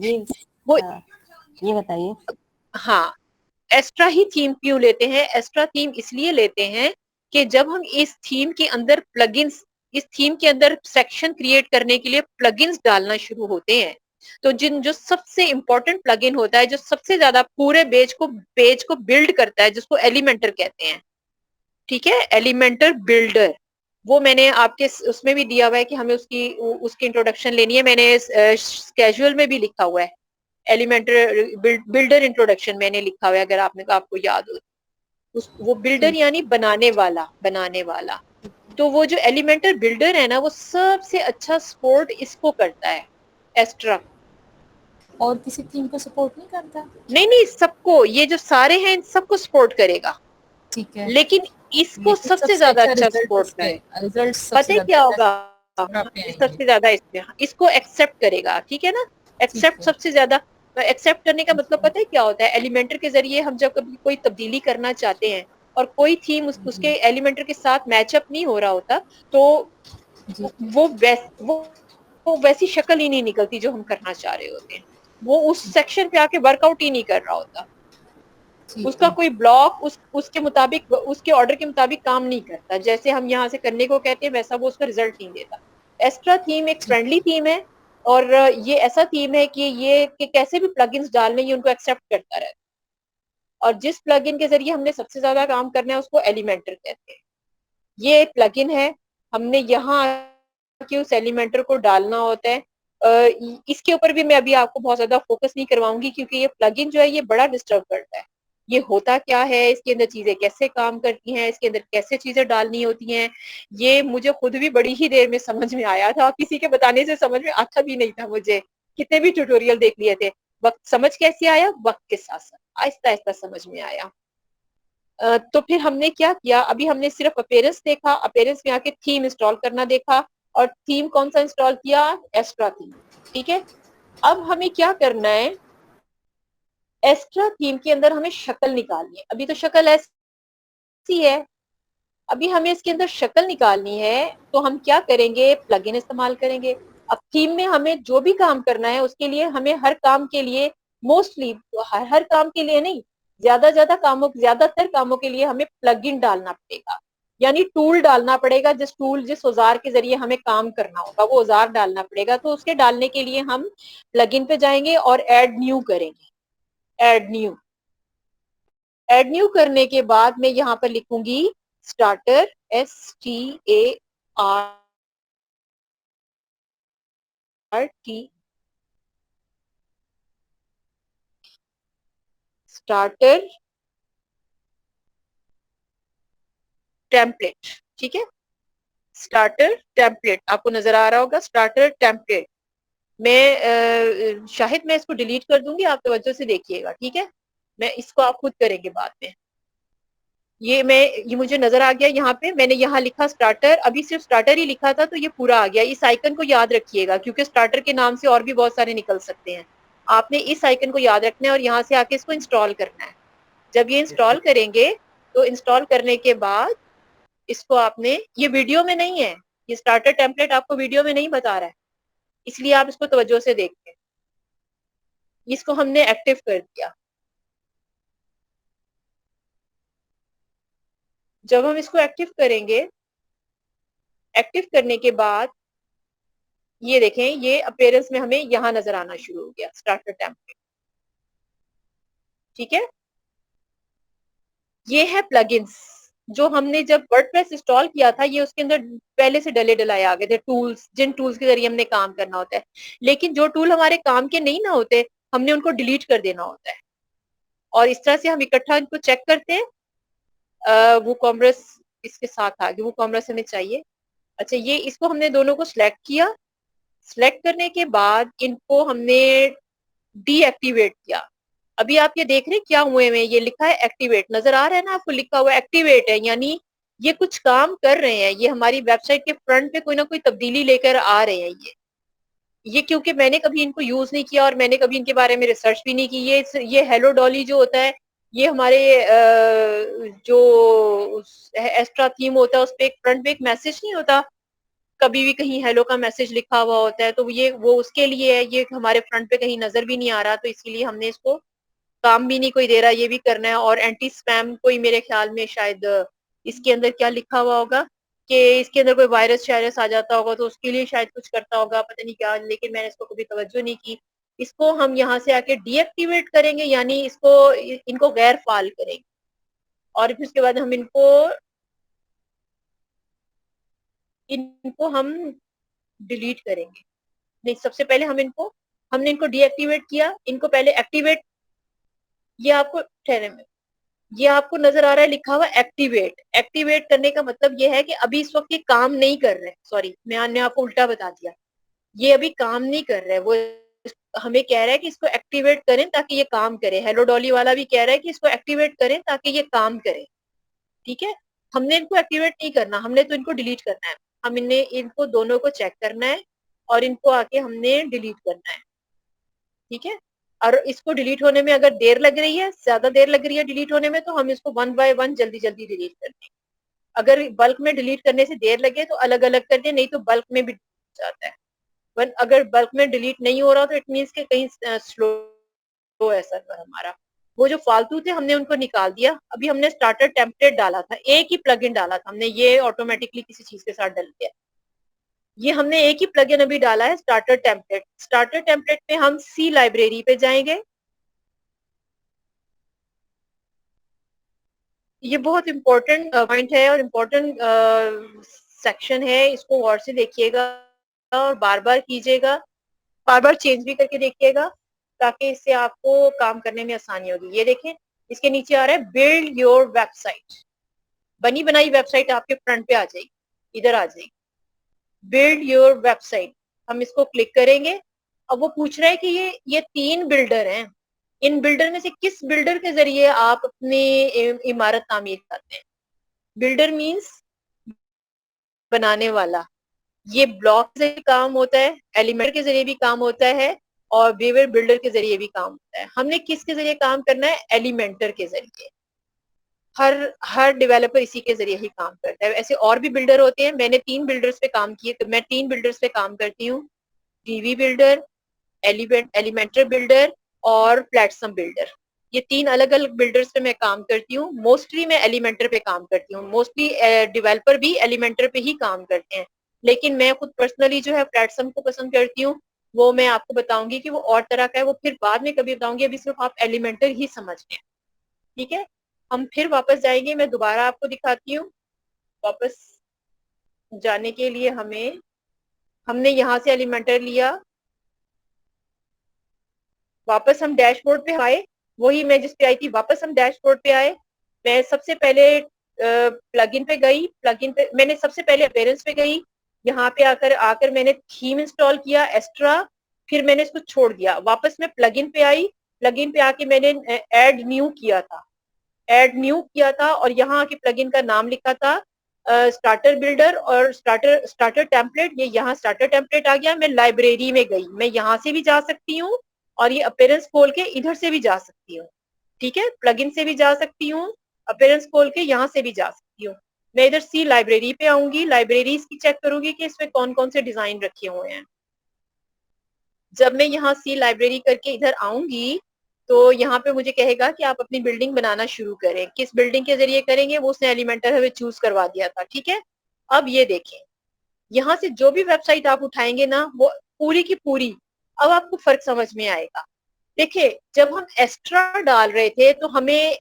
बताइए। हाँ, एक्स्ट्रा ही थीम क्यों लेते हैं? एक्स्ट्रा थीम इसलिए लेते हैं कि जब हम इस थीम के अंदर प्लगइन्स, इस थीम के अंदर सेक्शन क्रिएट करने के लिए प्लगइन्स डालना शुरू होते हैं, तो जो सबसे इंपॉर्टेंट प्लगइन होता है, जो सबसे ज्यादा पूरे पेज को बिल्ड करता है, जिसको एलिमेंटर कहते हैं, ठीक है, एलिमेंटर बिल्डर, वो मैंने आपके उसमें भी दिया हुआ है कि हमें उसकी इंट्रोडक्शन लेनी है। मैंने कैजुअल में भी लिखा हुआ है, एलिमेंटर बिल्डर इंट्रोडक्शन मैंने लिखा हुआ है, अगर आपको याद हो। वो बिल्डर यानी बनाने वाला। तो वो जो एलिमेंटर बिल्डर है ना, वो सबसे अच्छा सपोर्ट इसको करता है, एक्स्ट्रा। और किसी थीम को सपोर्ट नहीं करता? नहीं, सबको, ये जो सारे हैं इन सबको सपोर्ट करेगा, ठीक है, लेकिन इसको सबसे ज्यादा अच्छा सपोर्ट करेगा। पता है क्या होगा? सबसे ज्यादा इसको एक्सेप्ट करेगा, ठीक है ना। एक्सेप्ट सबसे ज्यादा, एक्सेप्ट करने का मतलब पता है क्या होता है? एलिमेंटर के जरिए हम जब कभी कोई तब्दीली करना चाहते हैं और कोई थीम उसके एलिमेंटर के साथ मैचअप नहीं हो रहा होता, तो वो वैसी शक्ल ही नहीं निकलती जो हम करना चाह रहे होते हैं, वो उस सेक्शन पे आके वर्कआउट ही नहीं कर रहा होता, उसका कोई ब्लॉक उसके मुताबिक, उसके ऑर्डर के मुताबिक काम नहीं करता, जैसे हम यहाँ से करने को कहते हैं वैसा वो उसका रिजल्ट नहीं देता। एक्स्ट्रा थीम एक फ्रेंडली थीम है, और ये ऐसा थीम है कि ये कि कैसे भी प्लगइन्स डालने ये उनको एक्सेप्ट करता रहता है, और जिस प्लगइन के जरिए हमने सबसे ज्यादा काम करना है उसको एलिमेंटर कहते हैं। ये एक प्लगइन है, हमने यहाँ कि उस एलिमेंटर को डालना होता है। इसके ऊपर भी मैं अभी आपको बहुत ज्यादा फोकस नहीं करवाऊंगी, क्योंकि ये प्लगइन जो है ये बड़ा डिस्टर्ब करता है। ये होता क्या है, इसके अंदर चीजें कैसे काम करती हैं, इसके अंदर कैसे चीजें डालनी होती हैं, ये मुझे खुद भी बड़ी ही देर में समझ में आया था, किसी के बताने से समझ में आता भी नहीं था मुझे, कितने भी ट्यूटोरियल देख लिए थे। वक्त समझ कैसे आया? वक्त के साथ साथ आहिस्ता आहिस्ता समझ में आया। तो फिर हमने क्या किया, अभी हमने सिर्फ अपीयरेंस देखा, अपीयरेंस में आके थीम इंस्टॉल करना देखा, और थीम कौन सा इंस्टॉल किया? एक्स्ट्रा थीम, ठीक है। अब हमें क्या करना है, एक्स्ट्रा थीम के अंदर हमें शक्ल निकालनी है। अभी तो शक्ल ऐसी है, अभी हमें इसके अंदर शक्ल निकालनी है, तो हम क्या करेंगे? प्लगइन इस्तेमाल करेंगे। अब थीम में हमें जो भी काम करना है उसके लिए हमें हर काम के लिए, मोस्टली हर काम के लिए नहीं, ज्यादातर कामों के लिए हमें प्लगइन डालना पड़ेगा, यानी टूल डालना पड़ेगा। जिस औजार के जरिए हमें काम करना होगा वो औजार डालना पड़ेगा। तो उसके डालने के लिए हम प्लगइन पे जाएंगे और ऐड न्यू करेंगे। ऐड न्यू करने के बाद मैं यहाँ पर लिखूंगी स्टार्टर, START, स्टार्टर टेम्पलेट, ठीक है। स्टार्टर टेम्पलेट आपको नजर आ रहा होगा, स्टार्टर टेम्पलेट। मैं शाहिद मैं इसको डिलीट कर दूंगी, आप तवज्जो से देखिएगा, ठीक है। मैं इसको आप खुद करेंगे बाद में। ये मुझे नजर आ गया, यहाँ पे मैंने यहाँ लिखा स्टार्टर, अभी सिर्फ स्टार्टर ही लिखा था तो ये पूरा आ गया। इस आइकन को याद रखिएगा, क्योंकि स्टार्टर के नाम से और भी बहुत सारे निकल सकते हैं। आपने इस आइकन को याद रखना है और यहाँ से आके इसको इंस्टॉल करना है। जब ये इंस्टॉल करेंगे तो इंस्टॉल करने के बाद इसको आपने, ये वीडियो में नहीं है, ये स्टार्टर टेम्पलेट आपको वीडियो में नहीं बता रहा है, इसलिए आप इसको तवज्जो से देखते हैं। इसको हमने एक्टिव कर दिया। जब हम इसको एक्टिव करेंगे, एक्टिव करने के बाद ये देखें, ये अपीयरेंस में हमें यहां नजर आना शुरू हो गया स्टार्टर टेम्पलेट। ठीक है, ये है प्लगइन्स जो हमने जब वर्डप्रेस इंस्टॉल किया था, ये उसके अंदर पहले से डले डलाए आ गए थे टूल्स, जिन टूल्स के जरिए हमने काम करना होता है। लेकिन जो टूल हमारे काम के नहीं ना होते, हमने उनको डिलीट कर देना होता है। और इस तरह से हम इकट्ठा इनको चेक करते हैं। वो कॉमर्स इसके साथ आ गए, वो कॉमर्स हमें चाहिए। अच्छा, ये इसको हमने दोनों को सिलेक्ट किया। सिलेक्ट करने के बाद इनको हमने डीएक्टिवेट किया। अभी आप ये देख रहे हैं क्या हुए में, ये लिखा है एक्टिवेट, नजर आ रहा है ना आपको, लिखा हुआ एक्टिवेट है, यानी ये कुछ काम कर रहे हैं, ये हमारी वेबसाइट के फ्रंट पे कोई ना कोई तब्दीली लेकर आ रहे हैं। ये क्योंकि मैंने कभी इनको यूज नहीं किया और मैंने कभी इनके बारे में रिसर्च भी नहीं की। ये हेलो डॉली जो होता है, ये हमारे जो एक्स्ट्रा थीम होता है, उस पे एक फ्रंट पे एक मैसेज नहीं होता, कभी भी कहीं हेलो का मैसेज लिखा हुआ होता है, तो ये वो उसके लिए है। ये हमारे फ्रंट पे कहीं नजर भी नहीं आ रहा, तो इसीलिए हमने इसको काम भी नहीं कोई दे रहा, ये भी करना है। और एंटी स्पैम कोई मेरे ख्याल में शायद इसके अंदर क्या लिखा हुआ होगा कि इसके अंदर कोई वायरस शायरस आ जाता होगा, तो उसके लिए शायद कुछ करता होगा, पता नहीं क्या, लेकिन मैंने इसको कभी तवज्जो नहीं की। इसको हम यहाँ से आके डीएक्टिवेट करेंगे, यानी इसको इनको गैर फाल करेंगे। और फिर उसके बाद हम इनको हम डिलीट करेंगे। नहीं, सबसे पहले हमने इनको डीएक्टिवेट किया, इनको पहले एक्टिवेट। ये आपको ठहरे में, ये आपको नजर आ रहा है लिखा हुआ एक्टिवेट। एक्टिवेट करने का मतलब ये है कि अभी इस वक्त ये काम नहीं कर रहे। सॉरी, मैंने आपको उल्टा बता दिया, ये अभी काम नहीं कर रहे। वो हमें कह रहा है कि इसको एक्टिवेट करें ताकि ये काम करे। हेलो डॉली वाला भी कह रहा है कि इसको एक्टिवेट करें ताकि ये काम करे। ठीक है, हमने इनको एक्टिवेट नहीं करना, हमने तो इनको डिलीट करना है। हमने इनको दोनों को चेक करना है और इनको आके हमने डिलीट करना है। ठीक है, और इसको डिलीट होने में अगर देर लग रही है, ज्यादा देर लग रही है डिलीट होने में, तो हम इसको 1 बाय 1 जल्दी जल्दी डिलीट कर दें। अगर बल्क में डिलीट करने से देर लगे तो अलग अलग कर दें, नहीं तो बल्क में भी जाता है। अगर बल्क में डिलीट नहीं हो रहा तो इट मीन्स के कहीं स्लो है सर्वर हमारा। वो जो फालतू थे हमने उनको निकाल दिया। अभी हमने स्टार्टर टेम्पलेट डाला था, एक ही प्लगइन डाला था हमने, ये ऑटोमेटिकली किसी चीज के साथ डल गया। ये हमने एक ही प्लगइन अभी डाला है, स्टार्टर टेम्पलेट। स्टार्टर टेम्पलेट में हम सी लाइब्रेरी पे जाएंगे। ये बहुत इंपॉर्टेंट पॉइंट है और इम्पोर्टेंट सेक्शन है, इसको गौर से देखिएगा और बार बार कीजिएगा, बार बार चेंज भी करके देखिएगा, ताकि इससे आपको काम करने में आसानी होगी। ये देखें, इसके नीचे आ रहा है बिल्ड योर वेबसाइट। बनी बनाई वेबसाइट आपके फ्रंट पे आ जाएगी, इधर आ जाएगी बिल्ड योर वेबसाइट। हम इसको क्लिक करेंगे। अब वो पूछ रहा है कि ये 3 बिल्डर हैं, इन बिल्डर में से किस बिल्डर के जरिए आप अपनी इमारत तामीर करते हैं। बिल्डर मींस बनाने वाला। ये ब्लॉक से भी काम होता है, एलिमेंट के जरिए भी काम होता है, और वेवर बिल्डर के जरिए भी काम होता है। हमने किसके जरिए काम करना है? एलिमेंटर के जरिए। हर डेवलपर इसी के जरिए ही काम करता है। ऐसे और भी बिल्डर होते हैं, मैंने 3 बिल्डर्स पे काम किए, तो मैं 3 बिल्डर्स पे काम करती हूँ, डीवी बिल्डर, एलिमेंटर बिल्डर और प्लेटफॉर्म बिल्डर। ये 3 अलग अलग बिल्डर्स पे मैं काम करती हूँ। मोस्टली मैं एलिमेंटर पे काम करती हूँ, मोस्टली डेवलपर भी एलिमेंटर पे ही काम करते हैं, लेकिन मैं खुद पर्सनली जो है प्लेटफॉर्म को पसंद करती हूँ। वो मैं आपको बताऊंगी कि वो और तरह का है, वो फिर बाद में कभी बताऊंगी, अभी सिर्फ आप एलिमेंटर ही समझ लें। ठीक है, हम फिर वापस जाएंगे, मैं दोबारा आपको दिखाती हूँ। वापस जाने के लिए हमने यहाँ से एलिमेंटर लिया, वापस हम डैशबोर्ड पे आए, वही मैं जिस पे आई थी, वापस हम डैशबोर्ड पे आए। मैं सबसे पहले प्लगइन पे गई, प्लगइन पे मैंने सबसे पहले अपीयरेंस पे गई, यहाँ पे आकर मैंने थीम इंस्टॉल किया एस्ट्रा, फिर मैंने इसको छोड़ दिया। वापस मैं प्लगइन पे आई, प्लगइन पे आके मैंने ऐड न्यू किया था और यहाँ आके प्लगइन का नाम लिखा था स्टार्टर बिल्डर और स्टार्टर टेम्पलेट। ये यहाँ स्टार्टर टेम्पलेट आ गया। मैं लाइब्रेरी में गई, मैं यहाँ से भी जा सकती हूँ और ये अपीयरेंस खोल के इधर से भी जा सकती हूँ। ठीक है, प्लगइन से भी जा सकती हूँ, अपीयरेंस खोल के यहाँ से भी जा सकती हूँ। मैं इधर सी लाइब्रेरी पे आऊंगी, लाइब्रेरीज की चेक करूंगी कि इसमें कौन कौन से डिजाइन रखे हुए हैं। जब मैं यहाँ सी लाइब्रेरी करके इधर आऊंगी तो यहाँ पे मुझे कहेगा कि आप अपनी बिल्डिंग बनाना शुरू करें, किस बिल्डिंग के जरिए करेंगे वो उसने एलिमेंटर हमें चूज करवा दिया था, ठीक है। अब ये देखें, यहाँ से जो भी वेबसाइट आप उठाएंगे ना वो पूरी की पूरी, अब आपको फर्क समझ में आएगा। देखिए, जब हम एक्स्ट्रा डाल रहे थे तो हमें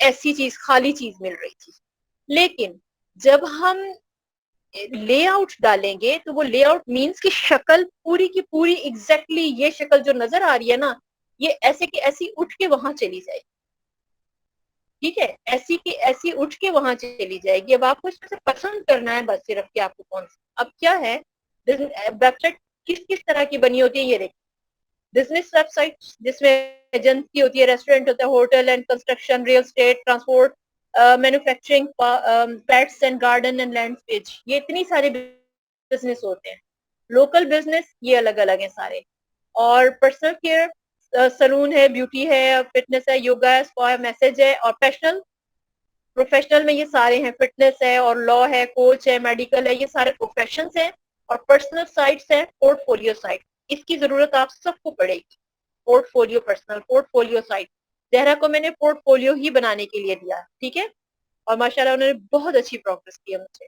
ऐसी चीज, खाली चीज मिल रही थी, लेकिन जब हम लेआउट डालेंगे तो वो लेआउट मींस की शक्ल पूरी की पूरी एग्जैक्टली ये शक्ल जो नजर आ रही है ना, ये ऐसे की ऐसी उठ के वहां चली जाएगी, ठीक है, ऐसी की ऐसी उठ के वहां चली जाएगी। अब आपको इसमें से पसंद करना है बस सिर्फ कि आपको कौन सा। अब क्या है, वेबसाइट किस किस तरह की बनी होती है ये देखिए। बिजनेस वेबसाइट जिसमें एजेंसी होती है, रेस्टोरेंट होता है, hotel and construction, real estate, transport, manufacturing, pets and garden and landscape, ये इतनी सारे बिजनेस होते हैं। लोकल बिजनेस ये अलग अलग है सारे। और पर्सनल केयर, सलून है, ब्यूटी है, फिटनेस है, योगा है, स्पा है, मैसेज है। और प्रोफेशनल में ये सारे हैं, फिटनेस है और लॉ है, कोच है, मेडिकल है, ये सारे प्रोफेशंस हैं। और पर्सनल साइट्स है, पोर्टफोलियो साइट, इसकी जरूरत आप सबको पड़ेगी। Portfolio, personal portfolio site, Zahra को मैंने पोर्टफोलियो ही बनाने के लिए दिया, ठीक है। और माशाल्लाह उन्होंने बहुत अच्छी प्रोग्रेस की है मुझे।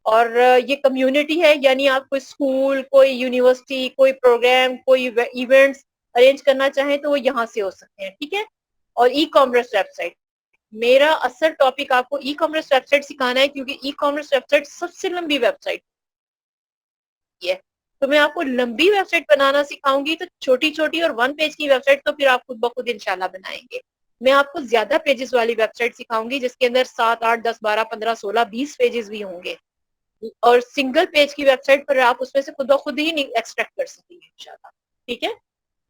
और ये कम्युनिटी है, यानी आप कोई स्कूल, कोई यूनिवर्सिटी, कोई प्रोग्राम, कोई इवेंट्स अरेंज करना चाहें तो वो यहाँ से हो सकते हैं, ठीक है। और ई कॉमर्स वेबसाइट, मेरा असल टॉपिक आपको ई कॉमर्स वेबसाइट सिखाना है, क्योंकि ई कॉमर्स वेबसाइट सबसे लंबी वेबसाइट है। तो मैं आपको लंबी वेबसाइट बनाना सिखाऊंगी, तो छोटी छोटी और 1 पेज की वेबसाइट तो फिर आप खुद ब खुद इंशाल्लाह बनाएंगे। मैं आपको ज्यादा पेजेस वाली वेबसाइट सिखाऊंगी जिसके अंदर 7, 8, 10, 12, 15, 16, 20 पेजेस भी होंगे। और सिंगल पेज की वेबसाइट पर आप उसमें से खुद ब खुद ही एक्सट्रैक्ट कर सकेंगे इंशाल्लाह, ठीक है।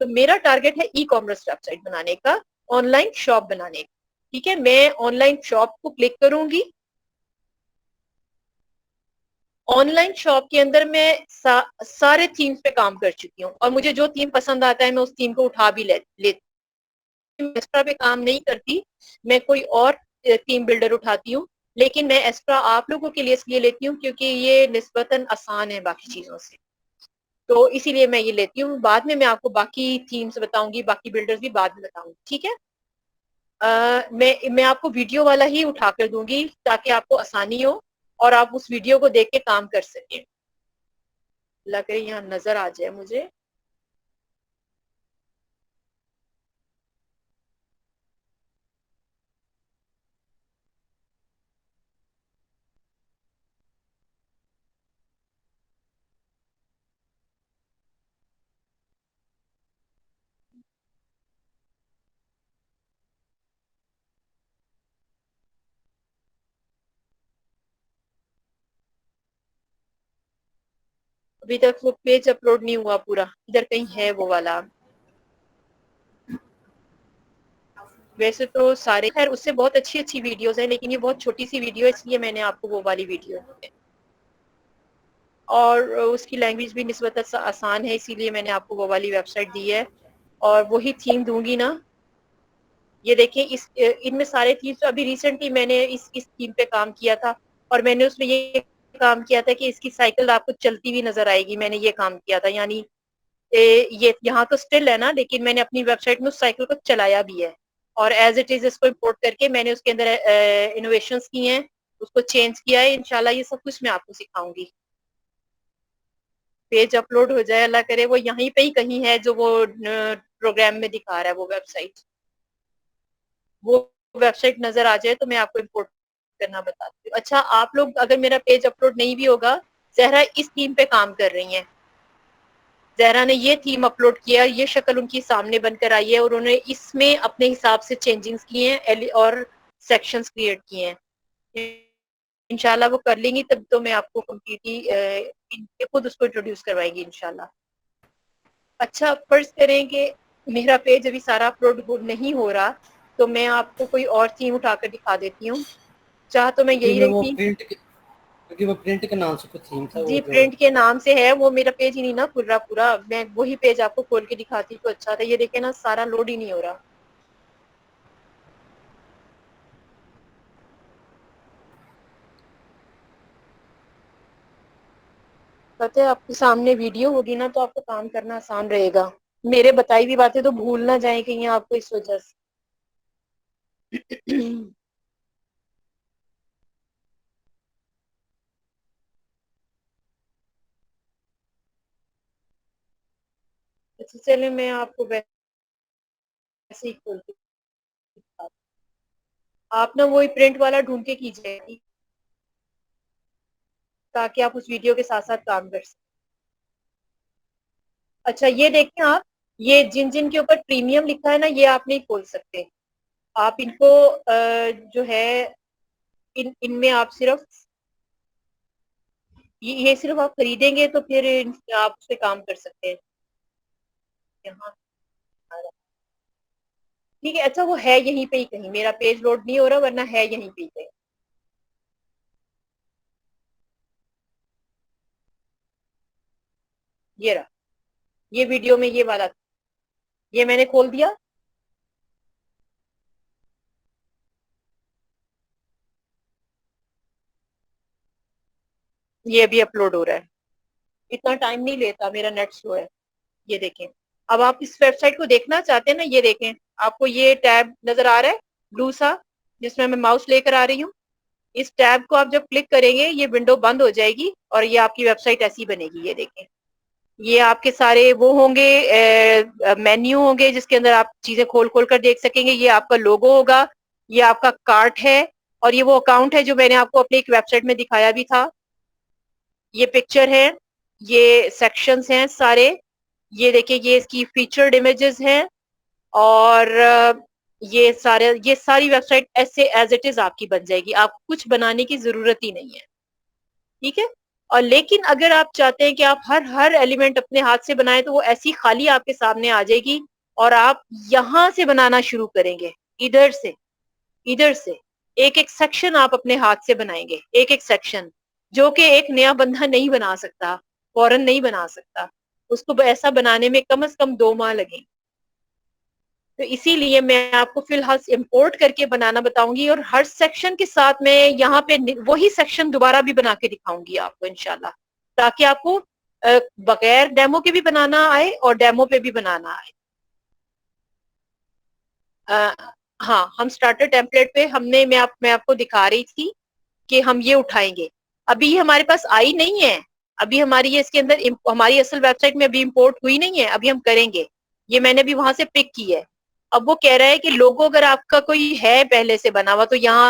तो मेरा टारगेट है ई कॉमर्स वेबसाइट बनाने का, ऑनलाइन शॉप बनाने का, ठीक है। मैं ऑनलाइन शॉप को क्लिक करूंगी। ऑनलाइन शॉप के अंदर मैं सारे थीम्स पे काम कर चुकी हूँ, और मुझे जो थीम पसंद आता है मैं उस थीम को उठा भी लेती हूँ। एक्स्ट्रा पे काम नहीं करती, मैं कोई और थीम बिल्डर उठाती हूँ, लेकिन मैं एक्स्ट्रा आप लोगों के लिए इसलिए लेती हूँ क्योंकि ये निस्बतन आसान है बाकी चीजों से, तो इसीलिए मैं ये लेती हूँ। बाद में मैं आपको बाकी थीम्स बताऊंगी, बाकी बिल्डर्स भी बाद में बताऊंगी, ठीक है। मैं आपको वीडियो वाला ही उठा कर दूंगी ताकि आपको आसानी हो और आप उस वीडियो को देख के काम कर सकें। अल्लाह करे यहाँ नजर आ जाए मुझे। अभी तक वो पेज अपलोड नहीं हुआ पूरा, इधर कहीं है वो वाला। वैसे तो सारे, खैर उससे बहुत अच्छी अच्छी वीडियोस हैं, लेकिन ये बहुत छोटी सी वीडियो है इसलिए मैंने आपको वो वाली वीडियो दी है। और उसकी लैंग्वेज भी निस्बतन आसान है, इसीलिए मैंने आपको वो वाली वेबसाइट दी है। और वही थीम दूंगी ना, ये देखें, इस इनमें सारे थीम्स, अभी रिसेंटली मैंने इस थीम पे काम किया था, और मैंने उसमें ये काम किया था कि इसकी साइकिल आपको चलती हुई नजर आएगी, मैंने ये काम किया था। यानी ये यहाँ तो स्टिल है ना, लेकिन मैंने अपनी वेबसाइट में उस साइकिल को चलाया भी है, और एज इट इज इसको इम्पोर्ट करके मैंने उसके अंदर इनोवेशंस की हैं, उसको चेंज किया है। इंशाल्लाह ये सब कुछ मैं आपको सिखाऊंगी। पेज अपलोड हो जाए, अल्लाह करे वो यहीं पे ही कहीं है जो वो प्रोग्राम में दिखा रहा है वो वेबसाइट। वो वेबसाइट नजर आ जाए तो मैं आपको इम्पोर्ट करना बताती हूँ। अच्छा, आप लोग अगर मेरा पेज अपलोड नहीं भी होगा, जहरा इस थीम पे काम कर रही हैं, जहरा ने ये थीम अपलोड किया, ये शक्ल उनकी सामने बनकर आई है, और उन्होंने इसमें अपने हिसाब से चेंजिंग्स किए हैं और सेक्शंस क्रिएट किए हैं। इंशाल्लाह वो कर लेंगी तब तो मैं आपको कम्प्लीटली इनके खुद उसको इंट्रोड्यूस करवाएंगी इंशाल्लाह। अच्छा, फर्ज करें कि मेरा पेज अभी सारा अपलोड नहीं हो रहा, तो मैं आपको कोई और थीम उठाकर दिखा देती हूँ। चाह तो मैं यही रही थी, क्योंकि वो प्रिंट के नाम से कुछ थीम था वो जी जो। प्रिंट के नाम से है, वो मेरा पेज ही नहीं ना खुल रहा पूरा। मैं वही पेज आपको खोल के दिखाती तो अच्छा था। ये देखे ना, सारा लोड ही नहीं हो रहा। पता है आपके सामने वीडियो होगी ना तो आपको काम करना आसान रहेगा, मेरे बताई हुई बातें तो भूल ना जाए कहीं आपको इस वजह से। अच्छा चलिए मैं आपको वैसे ही खोलती हूँ। आप ना वही प्रिंट वाला ढूंढ के कीजिए ताकि आप उस वीडियो के साथ साथ काम कर सकें। अच्छा ये देखें आप, ये जिन जिन के ऊपर प्रीमियम लिखा है ना ये आप नहीं खोल सकते, आप इनको जो है इनमें आप सिर्फ ये सिर्फ आप खरीदेंगे तो फिर आप उस पे काम कर सकते हैं। यहाँ ठीक है, अच्छा वो है यहीं पे ही कहीं, मेरा पेज लोड नहीं हो रहा वरना है यहीं पे ही कहीं। ये रहा, ये वीडियो में ये वाला, ये मैंने खोल दिया। ये अभी अपलोड हो रहा है, इतना टाइम नहीं लेता, मेरा नेट स्लो है। ये देखें, अब आप इस वेबसाइट को देखना चाहते हैं ना, ये देखें, आपको ये टैब नजर आ रहा है ब्लू सा जिसमें मैं माउस लेकर आ रही हूँ, इस टैब को आप जब क्लिक करेंगे ये विंडो बंद हो जाएगी और ये आपकी वेबसाइट ऐसी बनेगी। ये देखें, ये आपके सारे वो होंगे, मेन्यू होंगे जिसके अंदर आप चीजें खोल खोल कर देख सकेंगे, ये आपका लोगो होगा, ये आपका कार्ट है, और ये वो अकाउंट है जो मैंने आपको अपनी एक वेबसाइट में दिखाया भी था। ये पिक्चर है, ये सेक्शंस हैं सारे, ये देखिए ये इसकी फीचर्ड इमेजेस हैं, और ये सारी वेबसाइट ऐसे एज इट इज आपकी बन जाएगी, आपको कुछ बनाने की जरूरत ही नहीं है। ठीक है, और लेकिन अगर आप चाहते हैं कि आप हर हर एलिमेंट अपने हाथ से बनाएं तो वो ऐसी खाली आपके सामने आ जाएगी और आप यहां से बनाना शुरू करेंगे, इधर से, इधर से एक एक सेक्शन आप अपने हाथ से बनाएंगे, एक एक सेक्शन, जो कि एक नया बंदा नहीं बना सकता, फौरन नहीं बना सकता, उसको ऐसा बनाने में कम से कम 2 माह लगेंगे। तो इसीलिए मैं आपको फिलहाल इंपोर्ट करके बनाना बताऊंगी और हर सेक्शन के साथ मैं यहाँ पे वही सेक्शन दोबारा भी बना के दिखाऊंगी आपको इंशाल्लाह, ताकि आपको बगैर डेमो के भी बनाना आए और डेमो पे भी बनाना आए। हाँ, हम स्टार्टर टेम्पलेट पे मैं आपको दिखा रही थी कि हम ये उठाएंगे, अभी ये हमारे पास आई नहीं है, अभी हमारी ये इसके अंदर हमारी असल वेबसाइट में अभी इंपोर्ट हुई नहीं है, अभी हम करेंगे, ये मैंने भी वहां से पिक की है। अब वो कह रहा है कि लोगो अगर आपका कोई है पहले से बना हुआ तो यहाँ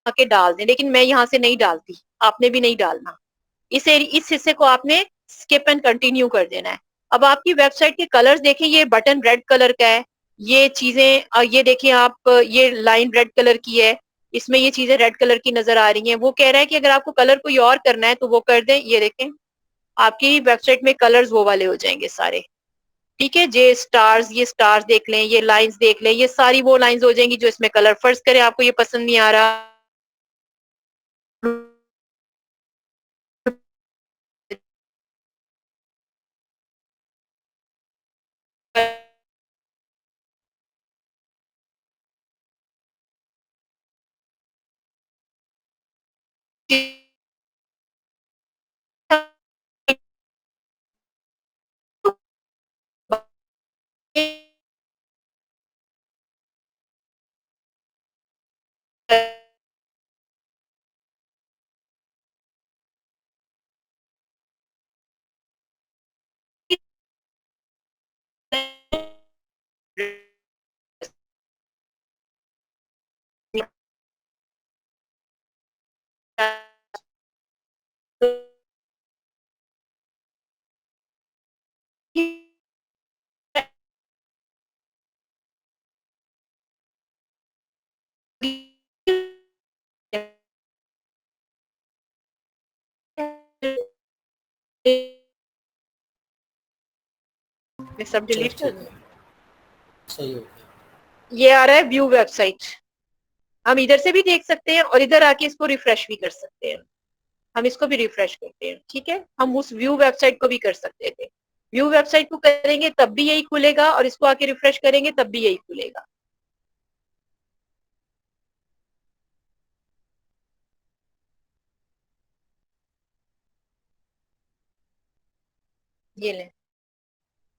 आके डाल दें, लेकिन मैं यहाँ से नहीं डालती, आपने भी नहीं डालना, इस हिस्से को आपने स्किप एंड कंटिन्यू कर देना है। अब आपकी वेबसाइट के कलर्स देखें, ये बटन रेड कलर का है, ये चीजें ये देखिए आप, ये लाइन रेड कलर की है, इसमें ये चीजें रेड कलर की नजर आ रही हैं। वो कह रहा है कि अगर आपको कलर कोई और करना है तो वो कर दें, ये देखें आपकी वेबसाइट में कलर्स वो वाले हो जाएंगे सारे। ठीक है, ये स्टार्स देख लें, ये लाइंस देख लें, ये सारी वो लाइंस हो जाएंगी जो इसमें कलर, फर्ज करें आपको ये पसंद नहीं आ रहा, मैं सब चलो डिलीट कर ठीक दूं। है, सही हो गया। ये आ रहा है व्यू वेबसाइट, हम इधर से भी देख सकते हैं और इधर आके इसको रिफ्रेश भी कर सकते हैं, हम इसको भी रिफ्रेश करते हैं। ठीक है, हम उस व्यू वेबसाइट को भी कर सकते थे, व्यू वेबसाइट को करेंगे तब भी यही खुलेगा और इसको आके रिफ्रेश करेंगे तब भी यही खुलेगा। یہ لیں,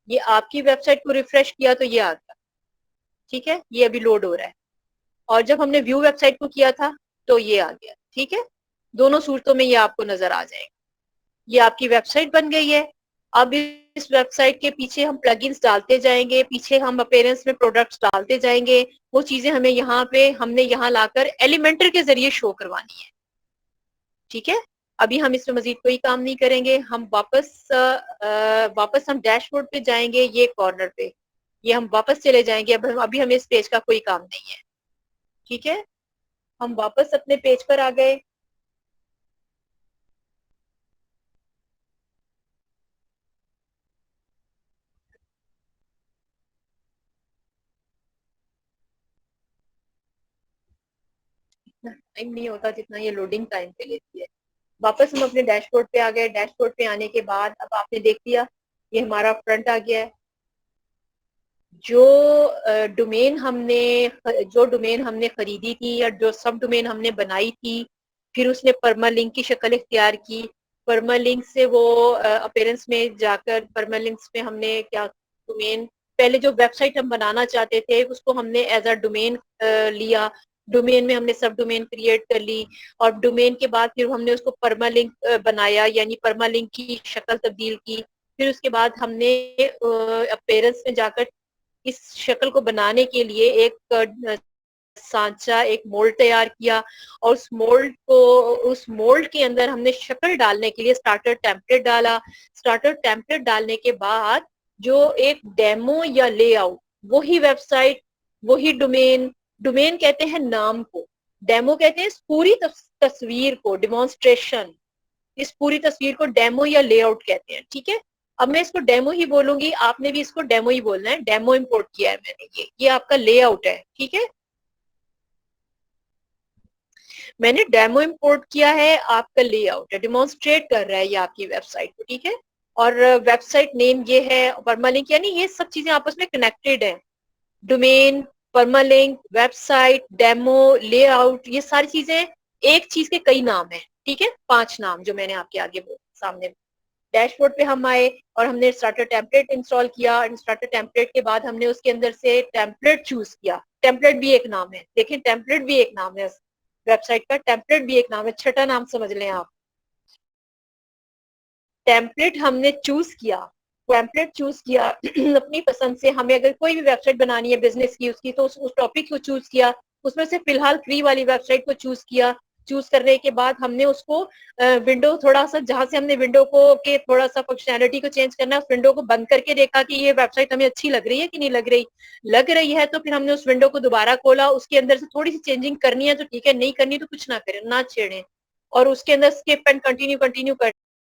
یہ آپ کی ویب سائٹ کو ریفریش کیا تو یہ آ گیا, ٹھیک ہے, یہ ابھی لوڈ ہو رہا ہے. اور جب ہم نے ویو ویب سائٹ کو کیا تھا تو یہ آ گیا, ٹھیک ہے. دونوں صورتوں میں یہ آپ کو نظر آ جائے گا. یہ آپ کی ویب سائٹ بن گئی ہے. اب اس ویب سائٹ کے پیچھے ہم پلگنز ڈالتے جائیں گے, پیچھے ہم اپیرنس میں پروڈکٹس ڈالتے جائیں گے. وہ چیزیں ہمیں یہاں پہ ہم نے یہاں لا کر ایلیمنٹر کے ذریعے شو کروانی ہے, ٹھیک ہے. ابھی ہم اس میں مزید کوئی کام نہیں کریں گے. ہم واپس ہم ڈیش بورڈ پہ جائیں گے, یہ کارنر پہ, یہ ہم واپس چلے جائیں گے. ابھی ہمیں اس پیج کا کوئی کام نہیں ہے, ٹھیک ہے. ہم واپس اپنے پیج پر آ گئے. ٹائم نہیں ہوتا جتنا یہ لوڈنگ ٹائم پہ لیتی ہے. واپس ہم اپنے ڈیش بورڈ پہ آ گئے. ڈیش بورڈ پہ آنے کے بعد اب آپ نے دیکھ لیا یہ ہمارا فرنٹ آ گیا ہے. جو ڈومین ہم نے خریدی تھی یا جو سب ڈومین ہم نے بنائی تھی, پھر اس نے پرما لنک کی شکل اختیار کی. پرما لنک سے وہ اپیرنس میں جا کر پرما لنکس میں ہم نے کیا ڈومین, پہلے جو ویب سائٹ ہم بنانا چاہتے تھے اس کو ہم نے ایز اے ڈومین لیا. ڈومین میں ہم نے سب ڈومین کریٹ کر لی, اور ڈومین کے بعد پھر ہم نے اس کو پرما لنک بنایا, یعنی پرما لنک کی شکل تبدیل کی. پھر اس کے بعد ہم نے اپیرنس میں جا کر اس شکل کو بنانے کے لیے ایک سانچہ, ایک مولڈ تیار کیا, اور اس مولڈ کے اندر ہم نے شکل ڈالنے کے لیے سٹارٹر ٹیمپلیٹ ڈالا. سٹارٹر ٹیمپلیٹ ڈالنے کے بعد جو ایک ڈیمو یا لے آؤٹ, وہی ویب سائٹ, وہی ڈومین کہتے ہیں نام کو, ڈیمو کہتے ہیں اس پوری تصویر کو, ڈیمونسٹریشن, اس پوری تصویر کو ڈیمو یا لے آؤٹ کہتے ہیں, ٹھیک ہے. اب میں اس کو ڈیمو ہی بولوں گی, آپ نے بھی اس کو ڈیمو ہی بولنا ہے. ڈیمو امپورٹ کیا ہے میں نے, یہ آپ کا لے آؤٹ ہے, ٹھیک ہے. میں نے ڈیمو امپورٹ کیا ہے, آپ کا لے آؤٹ ہے, ڈیمونسٹریٹ کر رہا ہے یہ آپ کی ویب سائٹ کو, ٹھیک ہے. اور ویب سائٹ نیم یہ ہے پرما لنک, یعنی یہ سب چیزیں آپس میں کنیکٹڈ ہیں. Domain, permalink, website, demo, layout, یہ ساری چیزیں ایک چیز کے کئی نام ہیں, ٹھیک ہے. 5 نام جو میں نے آپ کے آگے سامنے. ڈیش بورڈ پہ ہم آئے اور ہم نے اسٹارٹر ٹیمپلیٹ انسٹال کیا. اسٹارٹر ٹیمپلیٹ کے بعد ہم نے اس کے اندر سے ٹیمپلیٹ چوز کیا. ٹیمپلیٹ بھی ایک نام ہے, دیکھیں ٹیمپلیٹ بھی ایک نام ہے, ویب سائٹ کا ٹیمپلیٹ بھی ایک نام ہے, چھٹا نام سمجھ لیں آپ. ٹیمپلیٹ ہم نے چوز کیا, ٹیمپلیٹ چوز کیا اپنی پسند سے. ہمیں اگر کوئی بھی ویب سائٹ بنانی ہے بزنس کی, اس کی, تو اس ٹاپک کو چوز کیا. اس میں سے فی الحال فری والی ویب سائٹ کو چوز کیا. چوز کرنے کے بعد ہم نے اس کو ونڈو تھوڑا سا, جہاں سے ہم نے ونڈو کو کے تھوڑا سا فنکشنالٹی کو چینج کرنا ہے, اس ونڈو کو بند کر کے دیکھا کہ یہ ویب سائٹ ہمیں اچھی لگ رہی ہے کہ نہیں لگ رہی. لگ رہی ہے تو پھر ہم نے اس ونڈو کو دوبارہ کھولا. اس کے اندر سے تھوڑی سی چینجنگ کرنی ہے تو ٹھیک ہے, نہیں کرنی تو کچھ نہ کریں, نہ چھیڑیں, اور اس کے اندر اسکپ اینڈ کنٹینیو کر